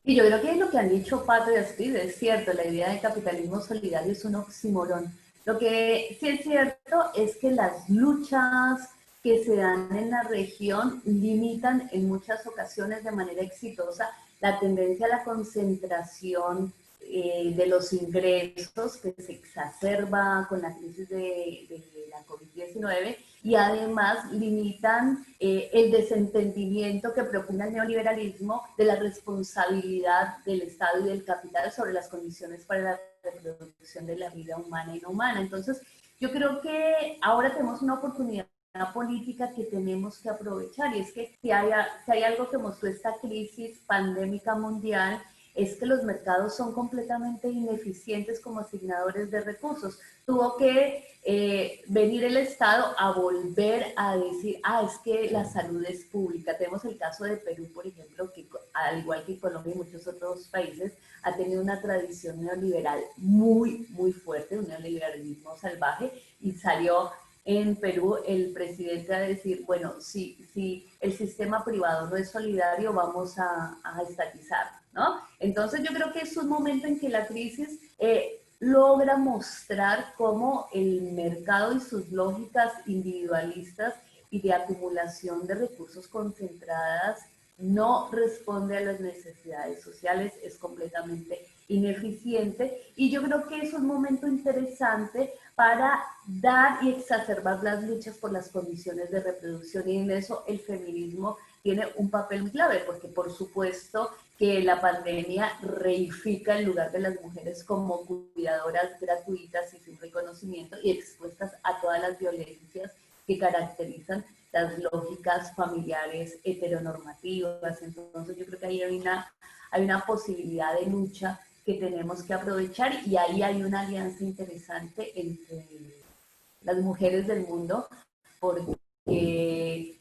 E: Y yo creo que lo que han dicho Pato y Astrid es cierto, la idea de capitalismo solidario es un oxímoron. Lo que sí es cierto es que las luchas que se dan en la región limitan en muchas ocasiones de manera exitosa la tendencia a la concentración de los ingresos que se exacerba con la crisis de la COVID-19 y además limitan el desentendimiento que propone el neoliberalismo de la responsabilidad del Estado y del capital sobre las condiciones para la reproducción de la vida humana y no humana. Entonces, yo creo que ahora tenemos una oportunidad política que tenemos que aprovechar, y es que si hay algo que mostró esta crisis pandémica mundial es que los mercados son completamente ineficientes como asignadores de recursos. Tuvo que venir el Estado a volver a decir, es que la salud es pública. Tenemos el caso de Perú, por ejemplo, que al igual que Colombia y muchos otros países, ha tenido una tradición neoliberal muy, muy fuerte, un neoliberalismo salvaje, y salió en Perú el presidente a decir, bueno, si el sistema privado no es solidario, vamos a estatizar, ¿no? Entonces yo creo que es un momento en que la crisis logra mostrar cómo el mercado y sus lógicas individualistas y de acumulación de recursos concentradas no responde a las necesidades sociales, es completamente ineficiente, y yo creo que es un momento interesante para dar y exacerbar las luchas por las condiciones de reproducción, y en eso el feminismo tiene un papel clave, porque por supuesto que la pandemia reifica el lugar de las mujeres como cuidadoras gratuitas y sin reconocimiento y expuestas a todas las violencias que caracterizan las lógicas familiares heteronormativas. Entonces yo creo que ahí hay una posibilidad de lucha que tenemos que aprovechar, y ahí hay una alianza interesante entre las mujeres del mundo, porque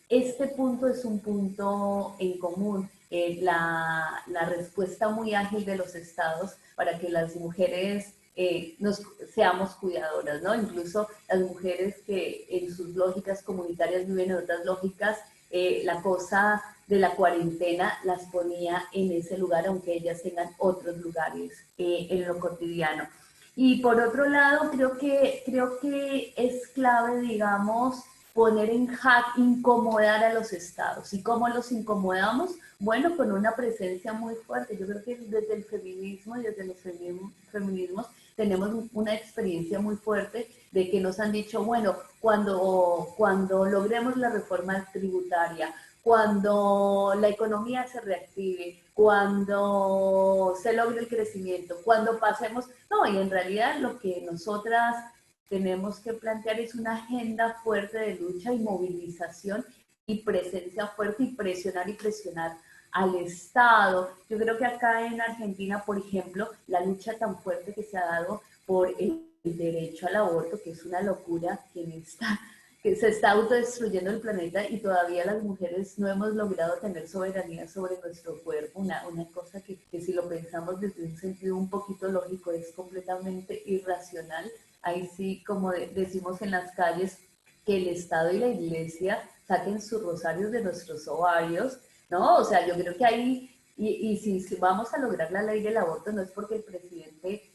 E: este punto es un punto en común, la respuesta muy ágil de los estados para que las mujeres seamos cuidadoras, ¿no? Incluso las mujeres que en sus lógicas comunitarias viven en otras lógicas, la cosa de la cuarentena las ponía en ese lugar, aunque ellas tengan otros lugares en lo cotidiano. Y por otro lado, creo que es clave, digamos, poner en jaque, incomodar a los estados. ¿Y cómo los incomodamos? Bueno, con una presencia muy fuerte. Yo creo que desde el feminismo y desde los feminismos tenemos una experiencia muy fuerte de que nos han dicho, bueno, cuando logremos la reforma tributaria, cuando la economía se reactive, cuando se logre el crecimiento, cuando pasemos, no, y en realidad lo que nosotras tenemos que plantear es una agenda fuerte de lucha y movilización y presencia fuerte y presionar al Estado. Yo creo que acá en Argentina, por ejemplo, la lucha tan fuerte que se ha dado por el derecho al aborto, que es una locura, que se está autodestruyendo el planeta y todavía las mujeres no hemos logrado tener soberanía sobre nuestro cuerpo, una cosa que si lo pensamos desde un sentido un poquito lógico es completamente irracional. Ahí sí, como decimos en las calles, que el Estado y la Iglesia saquen sus rosarios de nuestros ovarios, ¿no? O sea, yo creo que ahí, y si vamos a lograr la ley del aborto, no es porque el presidente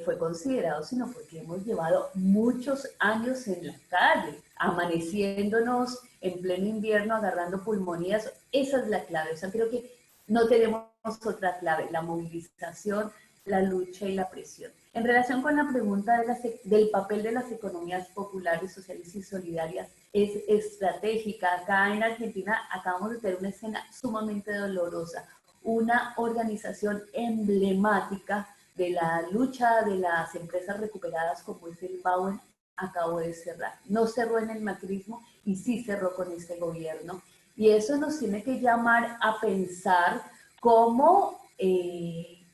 E: fue considerado, sino porque hemos llevado muchos años en la calle, amaneciéndonos en pleno invierno, agarrando pulmonías. Esa es la clave. O sea, creo que no tenemos otra clave, la movilización, la lucha y la presión. En relación con la pregunta del papel de las economías populares, sociales y solidarias, es estratégica. Acá en Argentina acabamos de tener una escena sumamente dolorosa. Una organización emblemática de la lucha de las empresas recuperadas, como es el BAUEN, acabó de cerrar. No cerró en el macrismo y sí cerró con este gobierno. Y eso nos tiene que llamar a pensar cómo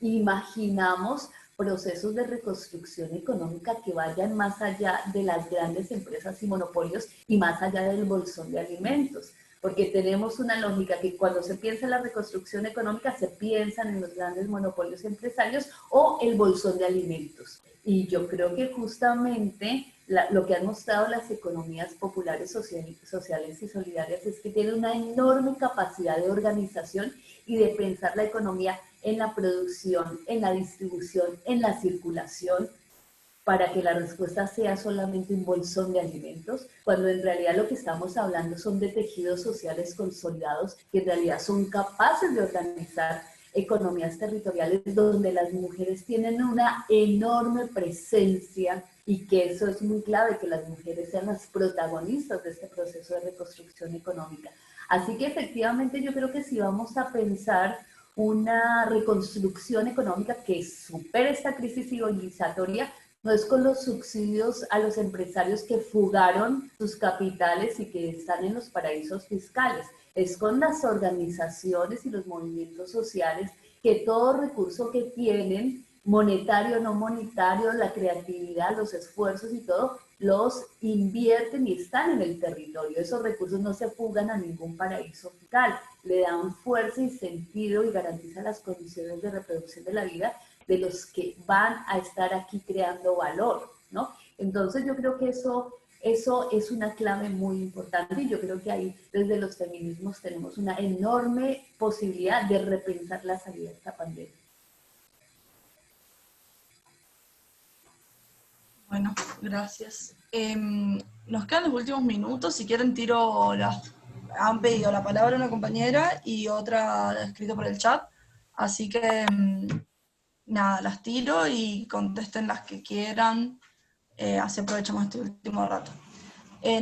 E: imaginamos procesos de reconstrucción económica que vayan más allá de las grandes empresas y monopolios y más allá del bolsón de alimentos. Porque tenemos una lógica que cuando se piensa en la reconstrucción económica se piensan en los grandes monopolios empresarios o el bolsón de alimentos. Y yo creo que justamente lo que han mostrado las economías populares, sociales y solidarias es que tienen una enorme capacidad de organización y de pensar la economía en la producción, en la distribución, en la circulación, para que la respuesta sea solamente un bolsón de alimentos, cuando en realidad lo que estamos hablando son de tejidos sociales consolidados que en realidad son capaces de organizar economías territoriales donde las mujeres tienen una enorme presencia y que eso es muy clave, que las mujeres sean las protagonistas de este proceso de reconstrucción económica. Así que efectivamente yo creo que si vamos a pensar una reconstrucción económica que supere esta crisis civilizatoria, no es con los subsidios a los empresarios que fugaron sus capitales y que están en los paraísos fiscales. Es con las organizaciones y los movimientos sociales que todo recurso que tienen, monetario, no monetario, la creatividad, los esfuerzos y todo, los invierten y están en el territorio. Esos recursos no se fugan a ningún paraíso fiscal, le dan fuerza y sentido y garantizan las condiciones de reproducción de la vida de los que van a estar aquí creando valor, ¿no? Entonces yo creo que eso es una clave muy importante y yo creo que ahí desde los feminismos tenemos una enorme posibilidad de repensar la salida de esta pandemia.
A: Bueno, gracias. Nos quedan los últimos minutos, si quieren tiro han pedido la palabra una compañera y otra escrito por el chat, así que nada, las tiro y contesten las que quieran, así aprovechamos este último rato.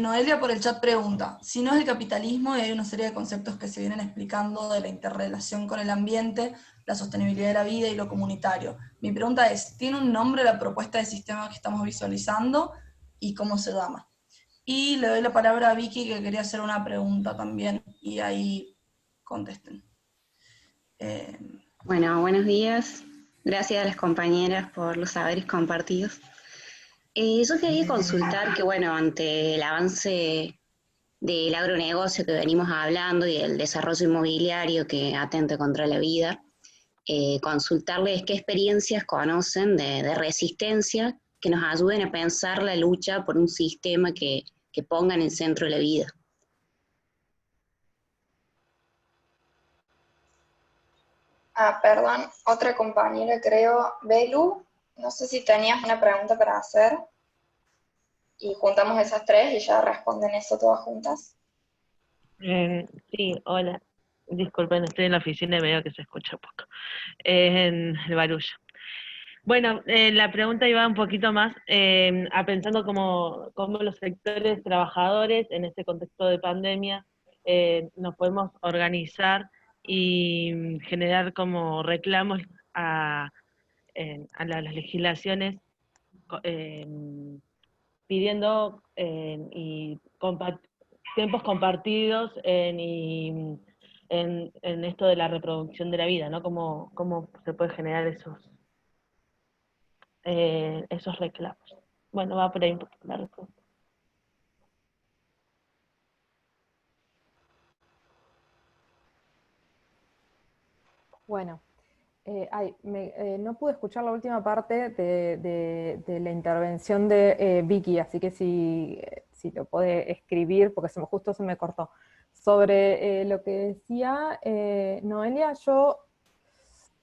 A: Noelia por el chat pregunta, si no es el capitalismo y hay una serie de conceptos que se vienen explicando de la interrelación con el ambiente, la sostenibilidad de la vida y lo comunitario. Mi pregunta es, ¿tiene un nombre la propuesta de sistema que estamos visualizando y cómo se llama? Y le doy la palabra a Vicky que quería hacer una pregunta también y ahí contesten.
F: Bueno, buenos días. Gracias a las compañeras por los saberes compartidos. Yo quería consultar que, bueno, ante el avance del agronegocio que venimos hablando y el desarrollo inmobiliario que atenta contra la vida, consultarles qué experiencias conocen de resistencia que nos ayuden a pensar la lucha por un sistema que ponga en el centro de la vida.
B: Perdón, otra compañera creo, Belu, no sé si tenías una pregunta para hacer y juntamos esas tres y ya responden eso todas juntas.
G: Sí, hola. Disculpen, estoy en la oficina y veo que se escucha poco. En el barullo. Bueno, la pregunta iba un poquito más a pensando cómo los sectores trabajadores en este contexto de pandemia nos podemos organizar y generar como reclamos a las legislaciones pidiendo y tiempos compartidos en esto de la reproducción de la vida, ¿no? Cómo se puede generar esos reclamos. Bueno, va por ahí un poquito la respuesta.
C: Bueno, no pude escuchar la última parte de la intervención de Vicky, así que si lo puede escribir, porque justo se me cortó. Sobre lo que decía Noelia, yo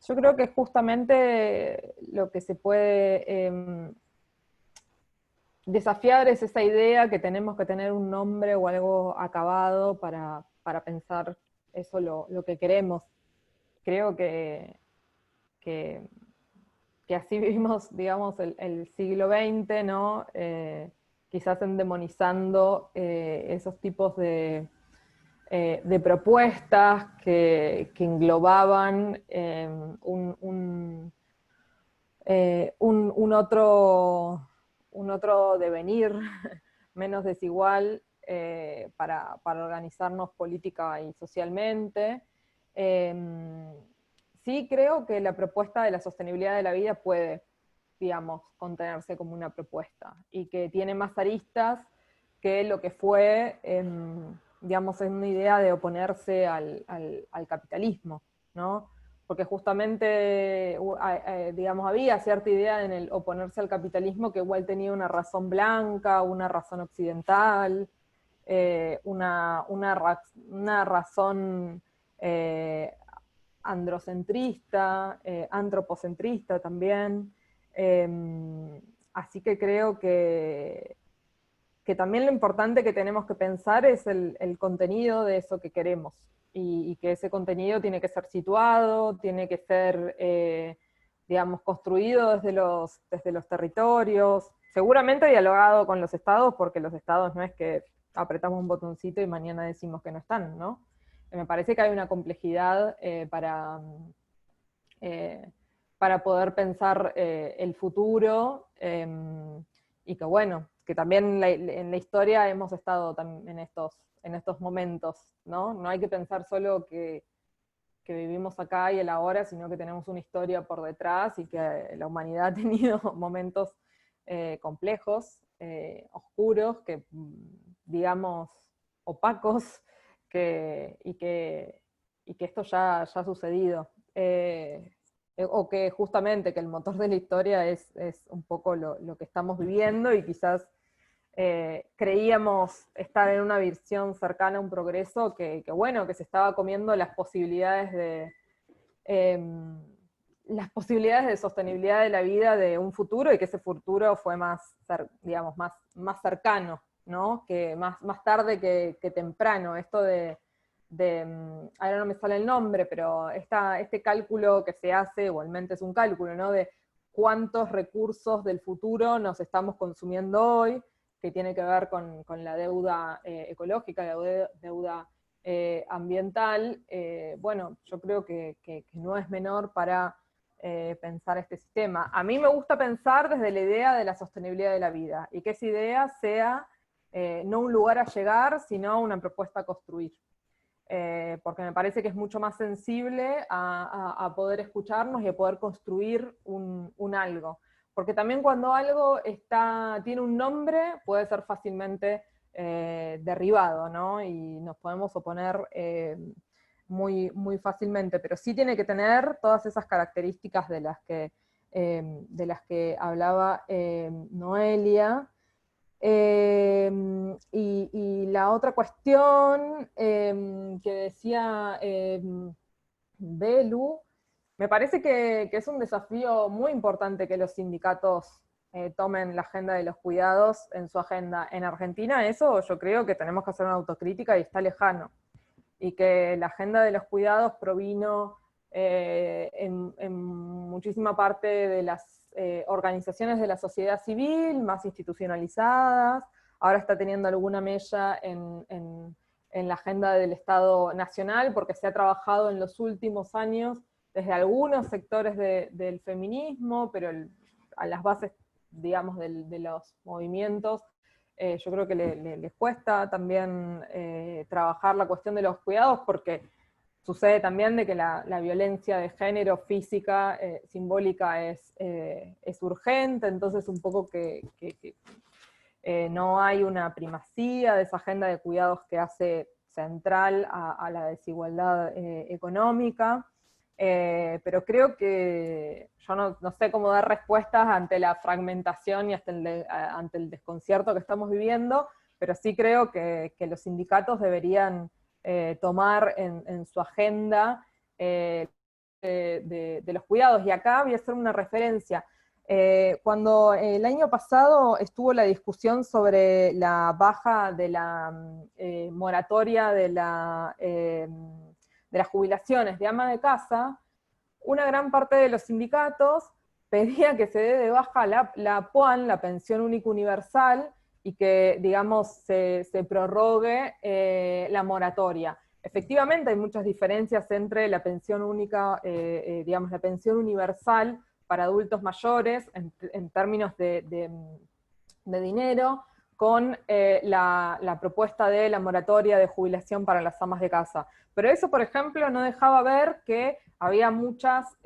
C: creo que justamente lo que se puede desafiar es esa idea que tenemos que tener un nombre o algo acabado para pensar eso lo que queremos. Creo que así vivimos, digamos, el siglo XX, ¿no? Quizás endemonizando esos tipos de propuestas que englobaban un otro devenir menos desigual para organizarnos política y socialmente. Sí creo que la propuesta de la sostenibilidad de la vida puede, digamos, contenerse como una propuesta, y que tiene más aristas que lo que fue, digamos, en una idea de oponerse al capitalismo, ¿no? Porque justamente, digamos, había cierta idea en el oponerse al capitalismo que igual tenía una razón blanca, una razón occidental, una razón androcentrista, antropocentrista también. Así que creo que también lo importante que tenemos que pensar es el contenido de eso que queremos, y que ese contenido tiene que ser situado, tiene que ser, digamos, construido desde los territorios, seguramente dialogado con los estados, porque los estados no es que apretamos un botoncito y mañana decimos que no están, ¿no? Me parece que hay una complejidad para poder pensar el futuro, y que bueno, que también en la historia hemos estado en estos momentos, ¿no? No hay que pensar solo que vivimos acá y el ahora, sino que tenemos una historia por detrás, y que la humanidad ha tenido momentos complejos, oscuros, digamos, opacos, y que esto ya ha sucedido. O que justamente que el motor de la historia es un poco lo que estamos viviendo, y quizás creíamos estar en una visión cercana a un progreso que bueno, que se estaba comiendo las posibilidades de sostenibilidad de la vida de un futuro, y que ese futuro fue digamos, más cercano, ¿no? Que más tarde que temprano. Esto ahora no me sale el nombre, pero este cálculo que se hace, igualmente es un cálculo, ¿no? De cuántos recursos del futuro nos estamos consumiendo hoy, que tiene que ver con la deuda ecológica, la deuda ambiental. Bueno, yo creo que no es menor para pensar este sistema. A mí me gusta pensar desde la idea de la sostenibilidad de la vida, y que esa idea sea no un lugar a llegar, sino una propuesta a construir. Porque me parece que es mucho más sensible a poder escucharnos y a poder construir un algo. Porque también cuando algo tiene un nombre, puede ser fácilmente derribado, ¿no? Y nos podemos oponer muy, muy fácilmente, pero sí tiene que tener todas esas características de las que hablaba Noelia. Y la otra cuestión que decía Belu, me parece que es un desafío muy importante que los sindicatos tomen la agenda de los cuidados en su agenda. En Argentina eso yo creo que tenemos que hacer una autocrítica, y está lejano. Y que la agenda de los cuidados provino en muchísima parte de las organizaciones de la sociedad civil, más institucionalizadas. Ahora está teniendo alguna mella en la agenda del Estado Nacional, porque se ha trabajado en los últimos años desde algunos sectores del feminismo, pero a las bases, digamos, de los movimientos, yo creo que les cuesta también trabajar la cuestión de los cuidados, porque sucede también de que la violencia de género física, simbólica, es urgente, entonces un poco que no hay una primacía de esa agenda de cuidados que hace central a la desigualdad económica, pero creo que yo no sé cómo dar respuestas ante la fragmentación y ante el desconcierto que estamos viviendo, pero sí creo que los sindicatos deberían tomar en su agenda de los cuidados. Y acá voy a hacer una referencia. Cuando el año pasado estuvo la discusión sobre la baja de la moratoria de las jubilaciones de ama de casa, una gran parte de los sindicatos pedía que se dé de baja la PUAN, la pensión única universal, y que, digamos, se prorrogue la moratoria. Efectivamente hay muchas diferencias entre la pensión única, digamos, la pensión universal para adultos mayores en términos de dinero, con la propuesta de la moratoria de jubilación para las amas de casa. Pero eso, por ejemplo, no dejaba ver que había muchas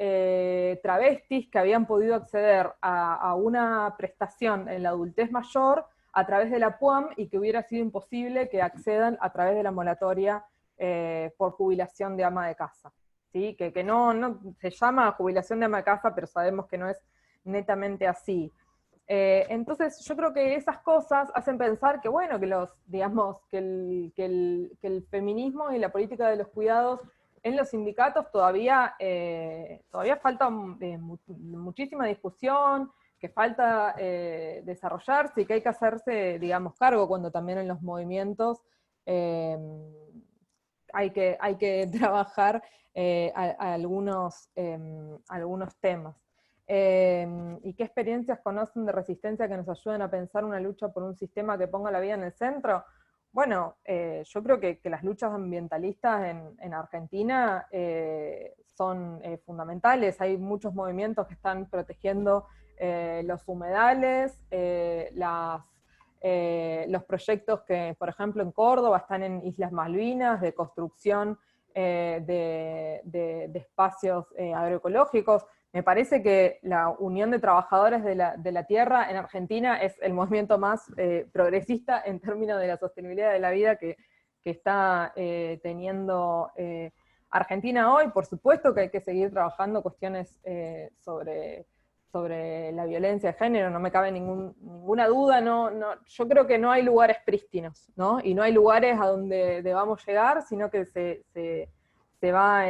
C: travestis que habían podido acceder a una prestación en la adultez mayor a través de la PUAM, y que hubiera sido imposible que accedan a través de la moratoria por jubilación de ama de casa. ¿Sí? Que no se llama jubilación de ama de casa, pero sabemos que no es netamente así. Entonces yo creo que esas cosas hacen pensar que, bueno, que el feminismo y la política de los cuidados en los sindicatos todavía falta muchísima discusión, que falta desarrollarse, y que hay que hacerse, digamos, cargo, cuando también en los movimientos hay que trabajar algunos temas. ¿Y qué experiencias conocen de resistencia que nos ayuden a pensar una lucha por un sistema que ponga la vida en el centro? Bueno, yo creo que las luchas ambientalistas en Argentina son fundamentales. Hay muchos movimientos que están protegiendo los humedales, los proyectos que, por ejemplo, en Córdoba están en Islas Malvinas, de construcción de espacios agroecológicos. Me parece que la Unión de Trabajadores de la Tierra en Argentina es el movimiento más progresista en términos de la sostenibilidad de la vida que está teniendo Argentina hoy. Por supuesto que hay que seguir trabajando cuestiones sobre la violencia de género, no me cabe ninguna duda. Yo creo que no hay lugares prístinos, ¿no? Y no hay lugares a donde debamos llegar, sino que se va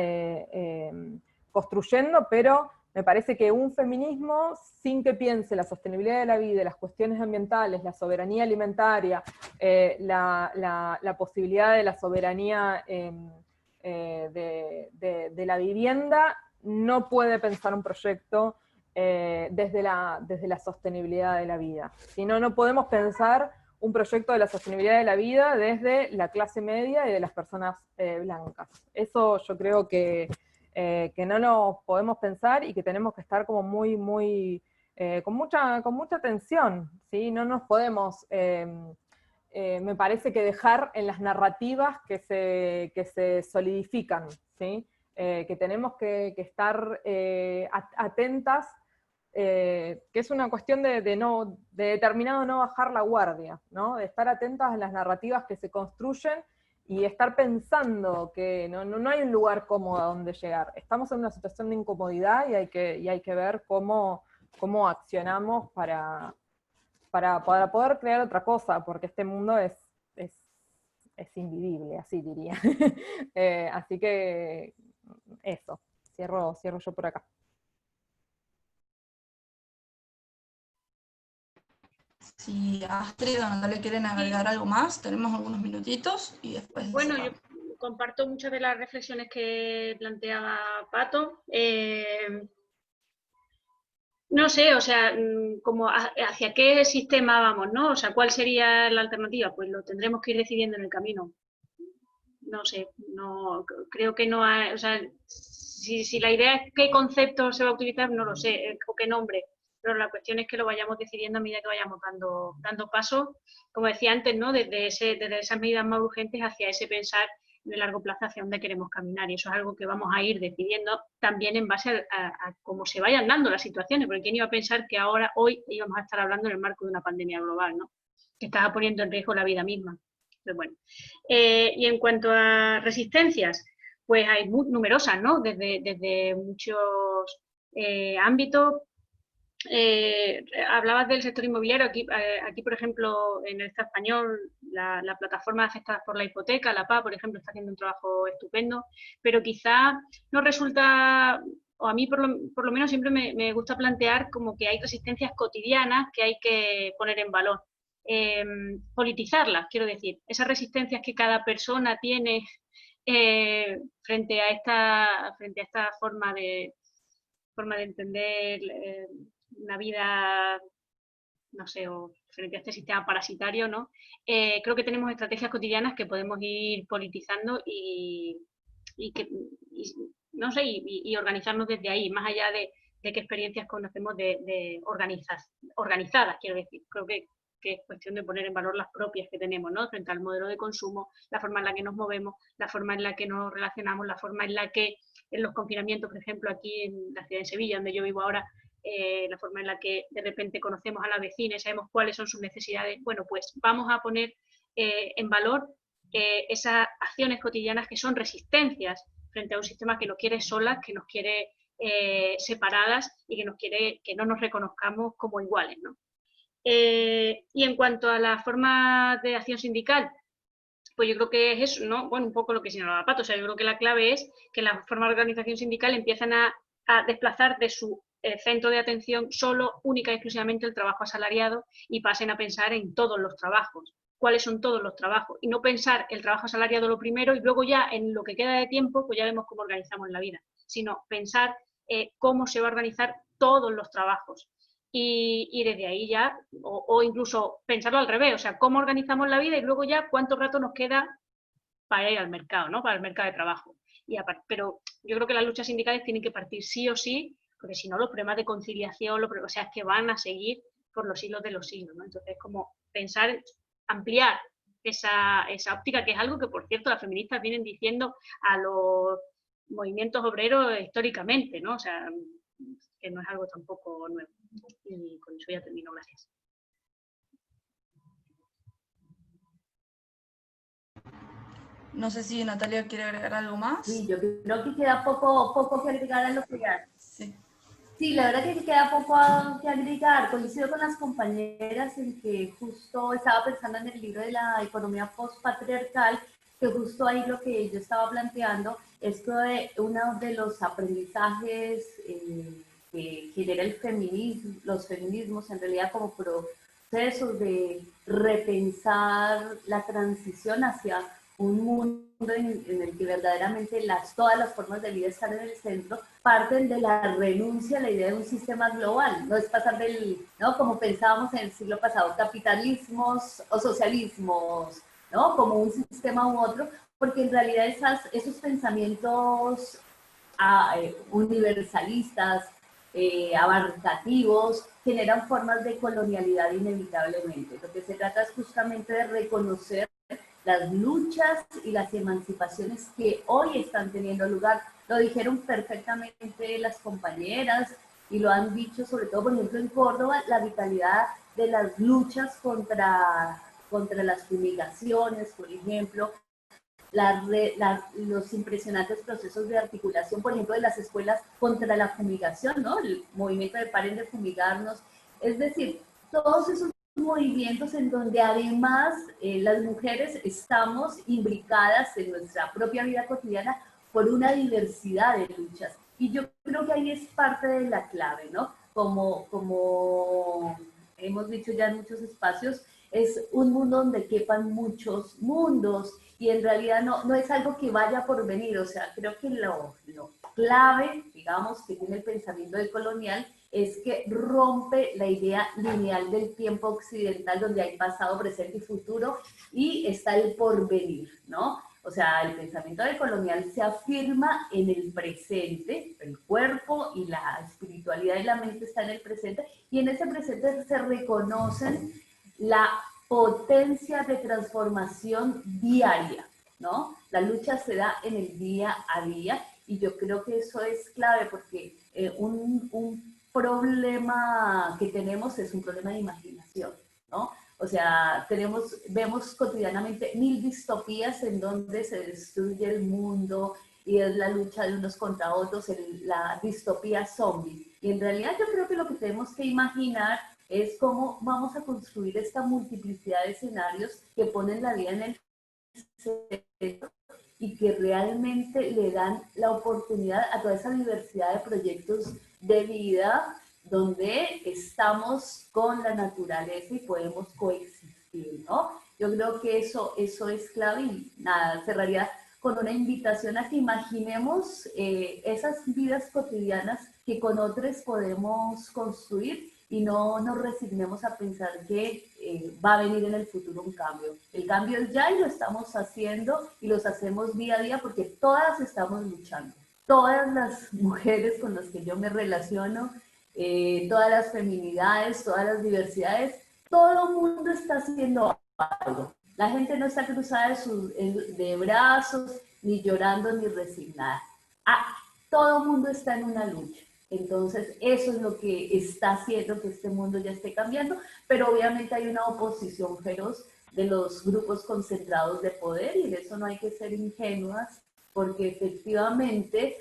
C: construyendo, pero me parece que un feminismo sin que piense la sostenibilidad de la vida, las cuestiones ambientales, la soberanía alimentaria, la posibilidad de la soberanía de la vivienda, no puede pensar un proyecto desde la sostenibilidad de la vida. Si no, no podemos pensar un proyecto de la sostenibilidad de la vida desde la clase media y de las personas blancas. Eso yo creo que no lo podemos pensar, y que tenemos que estar como con mucha atención, ¿sí? No nos podemos, me parece, que dejar en las narrativas que se solidifican, ¿sí? Que tenemos que estar atentas, que es una cuestión de determinado no bajar la guardia, ¿no? De estar atentas a las narrativas que se construyen, y estar pensando que no hay un lugar cómodo a donde llegar. Estamos en una situación de incomodidad, y hay que ver cómo accionamos para poder crear otra cosa, porque este mundo es invivible, así diría. Así que eso, cierro yo por acá.
A: Si Astrid o Natalia quieren agregar algo más, tenemos algunos minutitos y después...
D: Bueno, yo comparto muchas de las reflexiones que planteaba Pato. No sé, o sea, como hacia qué sistema vamos, ¿no? O sea, ¿cuál sería la alternativa? Pues lo tendremos que ir decidiendo en el camino. No sé, no creo que no hay, o sea, si la idea es qué concepto se va a utilizar, no lo sé, o qué nombre. pero la cuestión es que lo vayamos decidiendo a medida que vayamos dando pasos, como decía antes, ¿no? Desde esas medidas más urgentes hacia ese pensar de largo plazo hacia dónde queremos caminar, y eso es algo que vamos a ir decidiendo también en base a cómo se vayan dando las situaciones, porque quién iba a pensar que hoy íbamos a estar hablando en el marco de una pandemia global, ¿no? Que estaba poniendo en riesgo la vida misma. Pero bueno. Y en cuanto a resistencias, pues hay numerosas, ¿no? Desde muchos ámbitos. Hablabas del sector inmobiliario, aquí por ejemplo en el Estado español la plataforma afectada por la hipoteca, la PA, por ejemplo, está haciendo un trabajo estupendo, pero quizá nos resulta, o a mí por lo menos siempre me gusta plantear como que hay resistencias cotidianas que hay que poner en valor, politizarlas, quiero decir, esas resistencias que cada persona tiene frente a esta forma de entender una vida, no sé, o frente a este sistema parasitario, ¿no? Creo que tenemos estrategias cotidianas que podemos ir politizando no sé, y organizarnos desde ahí, más allá de qué experiencias conocemos organizadas, quiero decir. Creo que es cuestión de poner en valor las propias que tenemos, ¿no? Frente al modelo de consumo, la forma en la que nos movemos, la forma en la que nos relacionamos, la forma en la que en los confinamientos, por ejemplo, aquí en la ciudad de Sevilla, donde yo vivo ahora, la forma en la que de repente conocemos a la vecina y sabemos cuáles son sus necesidades. Bueno, pues vamos a poner en valor esas acciones cotidianas que son resistencias frente a un sistema que nos quiere solas, que nos quiere separadas y que nos quiere que no nos reconozcamos como iguales, ¿no? Y en cuanto a la forma de acción sindical, pues yo creo que es eso, ¿no? Bueno, un poco lo que señalaba Pato, o sea, yo creo que la clave es que las formas de organización sindical empiezan a desplazar de su centro de atención solo, única y exclusivamente el trabajo asalariado y pasen a pensar en todos los trabajos. ¿Cuáles son todos los trabajos? Y no pensar el trabajo asalariado lo primero y luego ya en lo que queda de tiempo, pues ya vemos cómo organizamos la vida, sino pensar cómo se va a organizar todos los trabajos. Y desde ahí ya, o incluso pensarlo al revés, o sea, cómo organizamos la vida y luego ya cuánto rato nos queda para ir al mercado, ¿no? Para el mercado de trabajo. Pero yo creo que las luchas sindicales tienen que partir sí o sí, porque si no los problemas de conciliación, o sea, es que van a seguir por los siglos de los siglos, ¿no? Entonces, como pensar, ampliar esa óptica, que es algo que, por cierto, las feministas vienen diciendo a los movimientos obreros históricamente, ¿no? O sea, que no es algo tampoco nuevo. Y con eso ya termino, gracias.
A: No sé si Natalia quiere agregar algo más.
E: Sí, yo creo que queda poco que agregar a lo que ya.
A: Sí.
E: Sí, la verdad que queda poco que agregar. Coincido con las compañeras en que justo estaba pensando en el libro de la economía postpatriarcal, que justo ahí lo que yo estaba planteando es que uno de los aprendizajes que genera el feminismo, los feminismos en realidad como procesos de repensar la transición hacia un mundo en el que verdaderamente todas las formas de vida están en el centro, parten de la renuncia a la idea de un sistema global. No es pasar ¿no? Como pensábamos en el siglo pasado, capitalismos o socialismos, ¿no? Como un sistema u otro, porque en realidad esos pensamientos universalistas, abarcativos, generan formas de colonialidad inevitablemente. Lo que se trata es justamente de reconocer las luchas y las emancipaciones que hoy están teniendo lugar. Lo dijeron perfectamente las compañeras y lo han dicho sobre todo, por ejemplo, en Córdoba, la vitalidad de las luchas contra las fumigaciones, por ejemplo, los impresionantes procesos de articulación, por ejemplo, de las escuelas contra la fumigación, ¿no? El movimiento de paren de fumigarnos. Es decir, todos esos movimientos en donde además las mujeres estamos imbricadas en nuestra propia vida cotidiana por una diversidad de luchas. Y yo creo que ahí es parte de la clave, ¿no? Como hemos dicho ya en muchos espacios, es un mundo donde quepan muchos mundos y en realidad no es algo que vaya por venir. O sea, creo que lo clave, digamos, que tiene el pensamiento decolonial es que rompe la idea lineal del tiempo occidental donde hay pasado, presente y futuro y está el porvenir, ¿no? O sea, el pensamiento decolonial se afirma en el presente, el cuerpo y la espiritualidad y la mente están en el presente, y en ese presente se reconocen la potencia de transformación diaria, ¿no? La lucha se da en el día a día, y yo creo que eso es clave porque un problema que tenemos es un problema de imaginación, ¿no? O sea, vemos cotidianamente 1000 distopías en donde se destruye el mundo y es la lucha de unos contra otros, la distopía zombie. Y en realidad yo creo que lo que tenemos que imaginar es cómo vamos a construir esta multiplicidad de escenarios que ponen la vida en el centro y que realmente le dan la oportunidad a toda esa diversidad de proyectos de vida donde estamos con la naturaleza y podemos coexistir, ¿no? Yo creo que eso es clave, y nada, cerraría con una invitación a que imaginemos esas vidas cotidianas que con otros podemos construir y no nos resignemos a pensar que va a venir en el futuro un cambio. El cambio es ya y lo estamos haciendo y los hacemos día a día porque todas estamos luchando. Todas las mujeres con las que yo me relaciono, todas las feminidades, todas las diversidades, todo el mundo está haciendo algo. La gente no está cruzada de brazos, ni llorando, ni resignada. Todo el mundo está en una lucha. Entonces, eso es lo que está haciendo que este mundo ya esté cambiando, pero obviamente hay una oposición feroz de los grupos concentrados de poder, y de eso no hay que ser ingenuas, porque efectivamente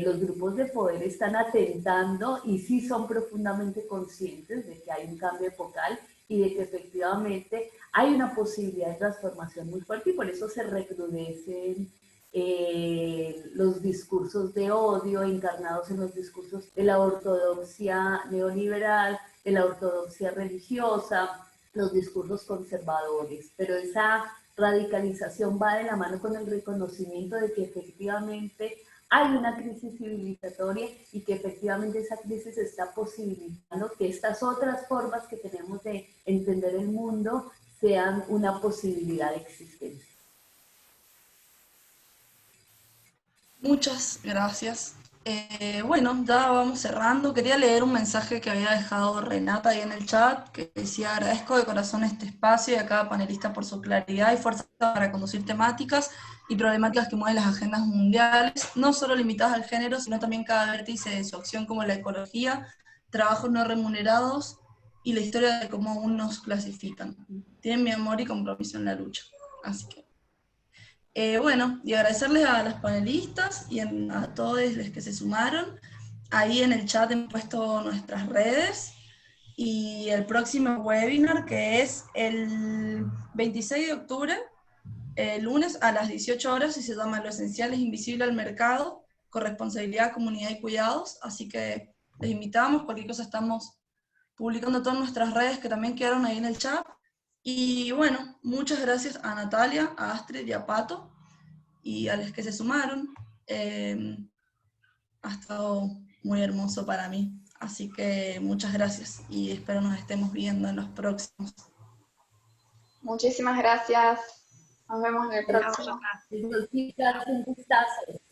E: los grupos de poder están atentando y sí son profundamente conscientes de que hay un cambio epocal y de que efectivamente hay una posibilidad de transformación muy fuerte, y por eso se recrudecen los discursos de odio encarnados en los discursos de la ortodoxia neoliberal, de la ortodoxia religiosa, los discursos conservadores, pero esa radicalización va de la mano con el reconocimiento de que efectivamente hay una crisis civilizatoria y que efectivamente esa crisis está posibilitando que estas otras formas que tenemos de entender el mundo sean una posibilidad de existencia.
A: Muchas gracias. Bueno, ya vamos cerrando. Quería leer un mensaje que había dejado Renata ahí en el chat, que decía: agradezco de corazón este espacio y a cada panelista por su claridad y fuerza para conducir temáticas y problemáticas que mueven las agendas mundiales, no solo limitadas al género, sino también cada vértice de su acción, como la ecología, trabajos no remunerados y la historia de cómo aún nos clasifican. Tienen mi amor y compromiso en la lucha. Así que bueno, y agradecerles a las panelistas y a todos los que se sumaron. Ahí en el chat hemos puesto nuestras redes y el próximo webinar, que es el 26 de octubre, el lunes a las 18 horas, y se llama Lo esencial es invisible al mercado, corresponsabilidad, comunidad y cuidados. Así que les invitamos, cualquier cosa estamos publicando todas nuestras redes que también quedaron ahí en el chat. Y bueno, muchas gracias a Natalia, a Astrid y a Pato, y a los que se sumaron. Ha estado muy hermoso para mí. Así que muchas gracias y espero nos estemos viendo en los próximos.
B: Muchísimas gracias. Nos vemos en el próximo.
E: Un gustazo.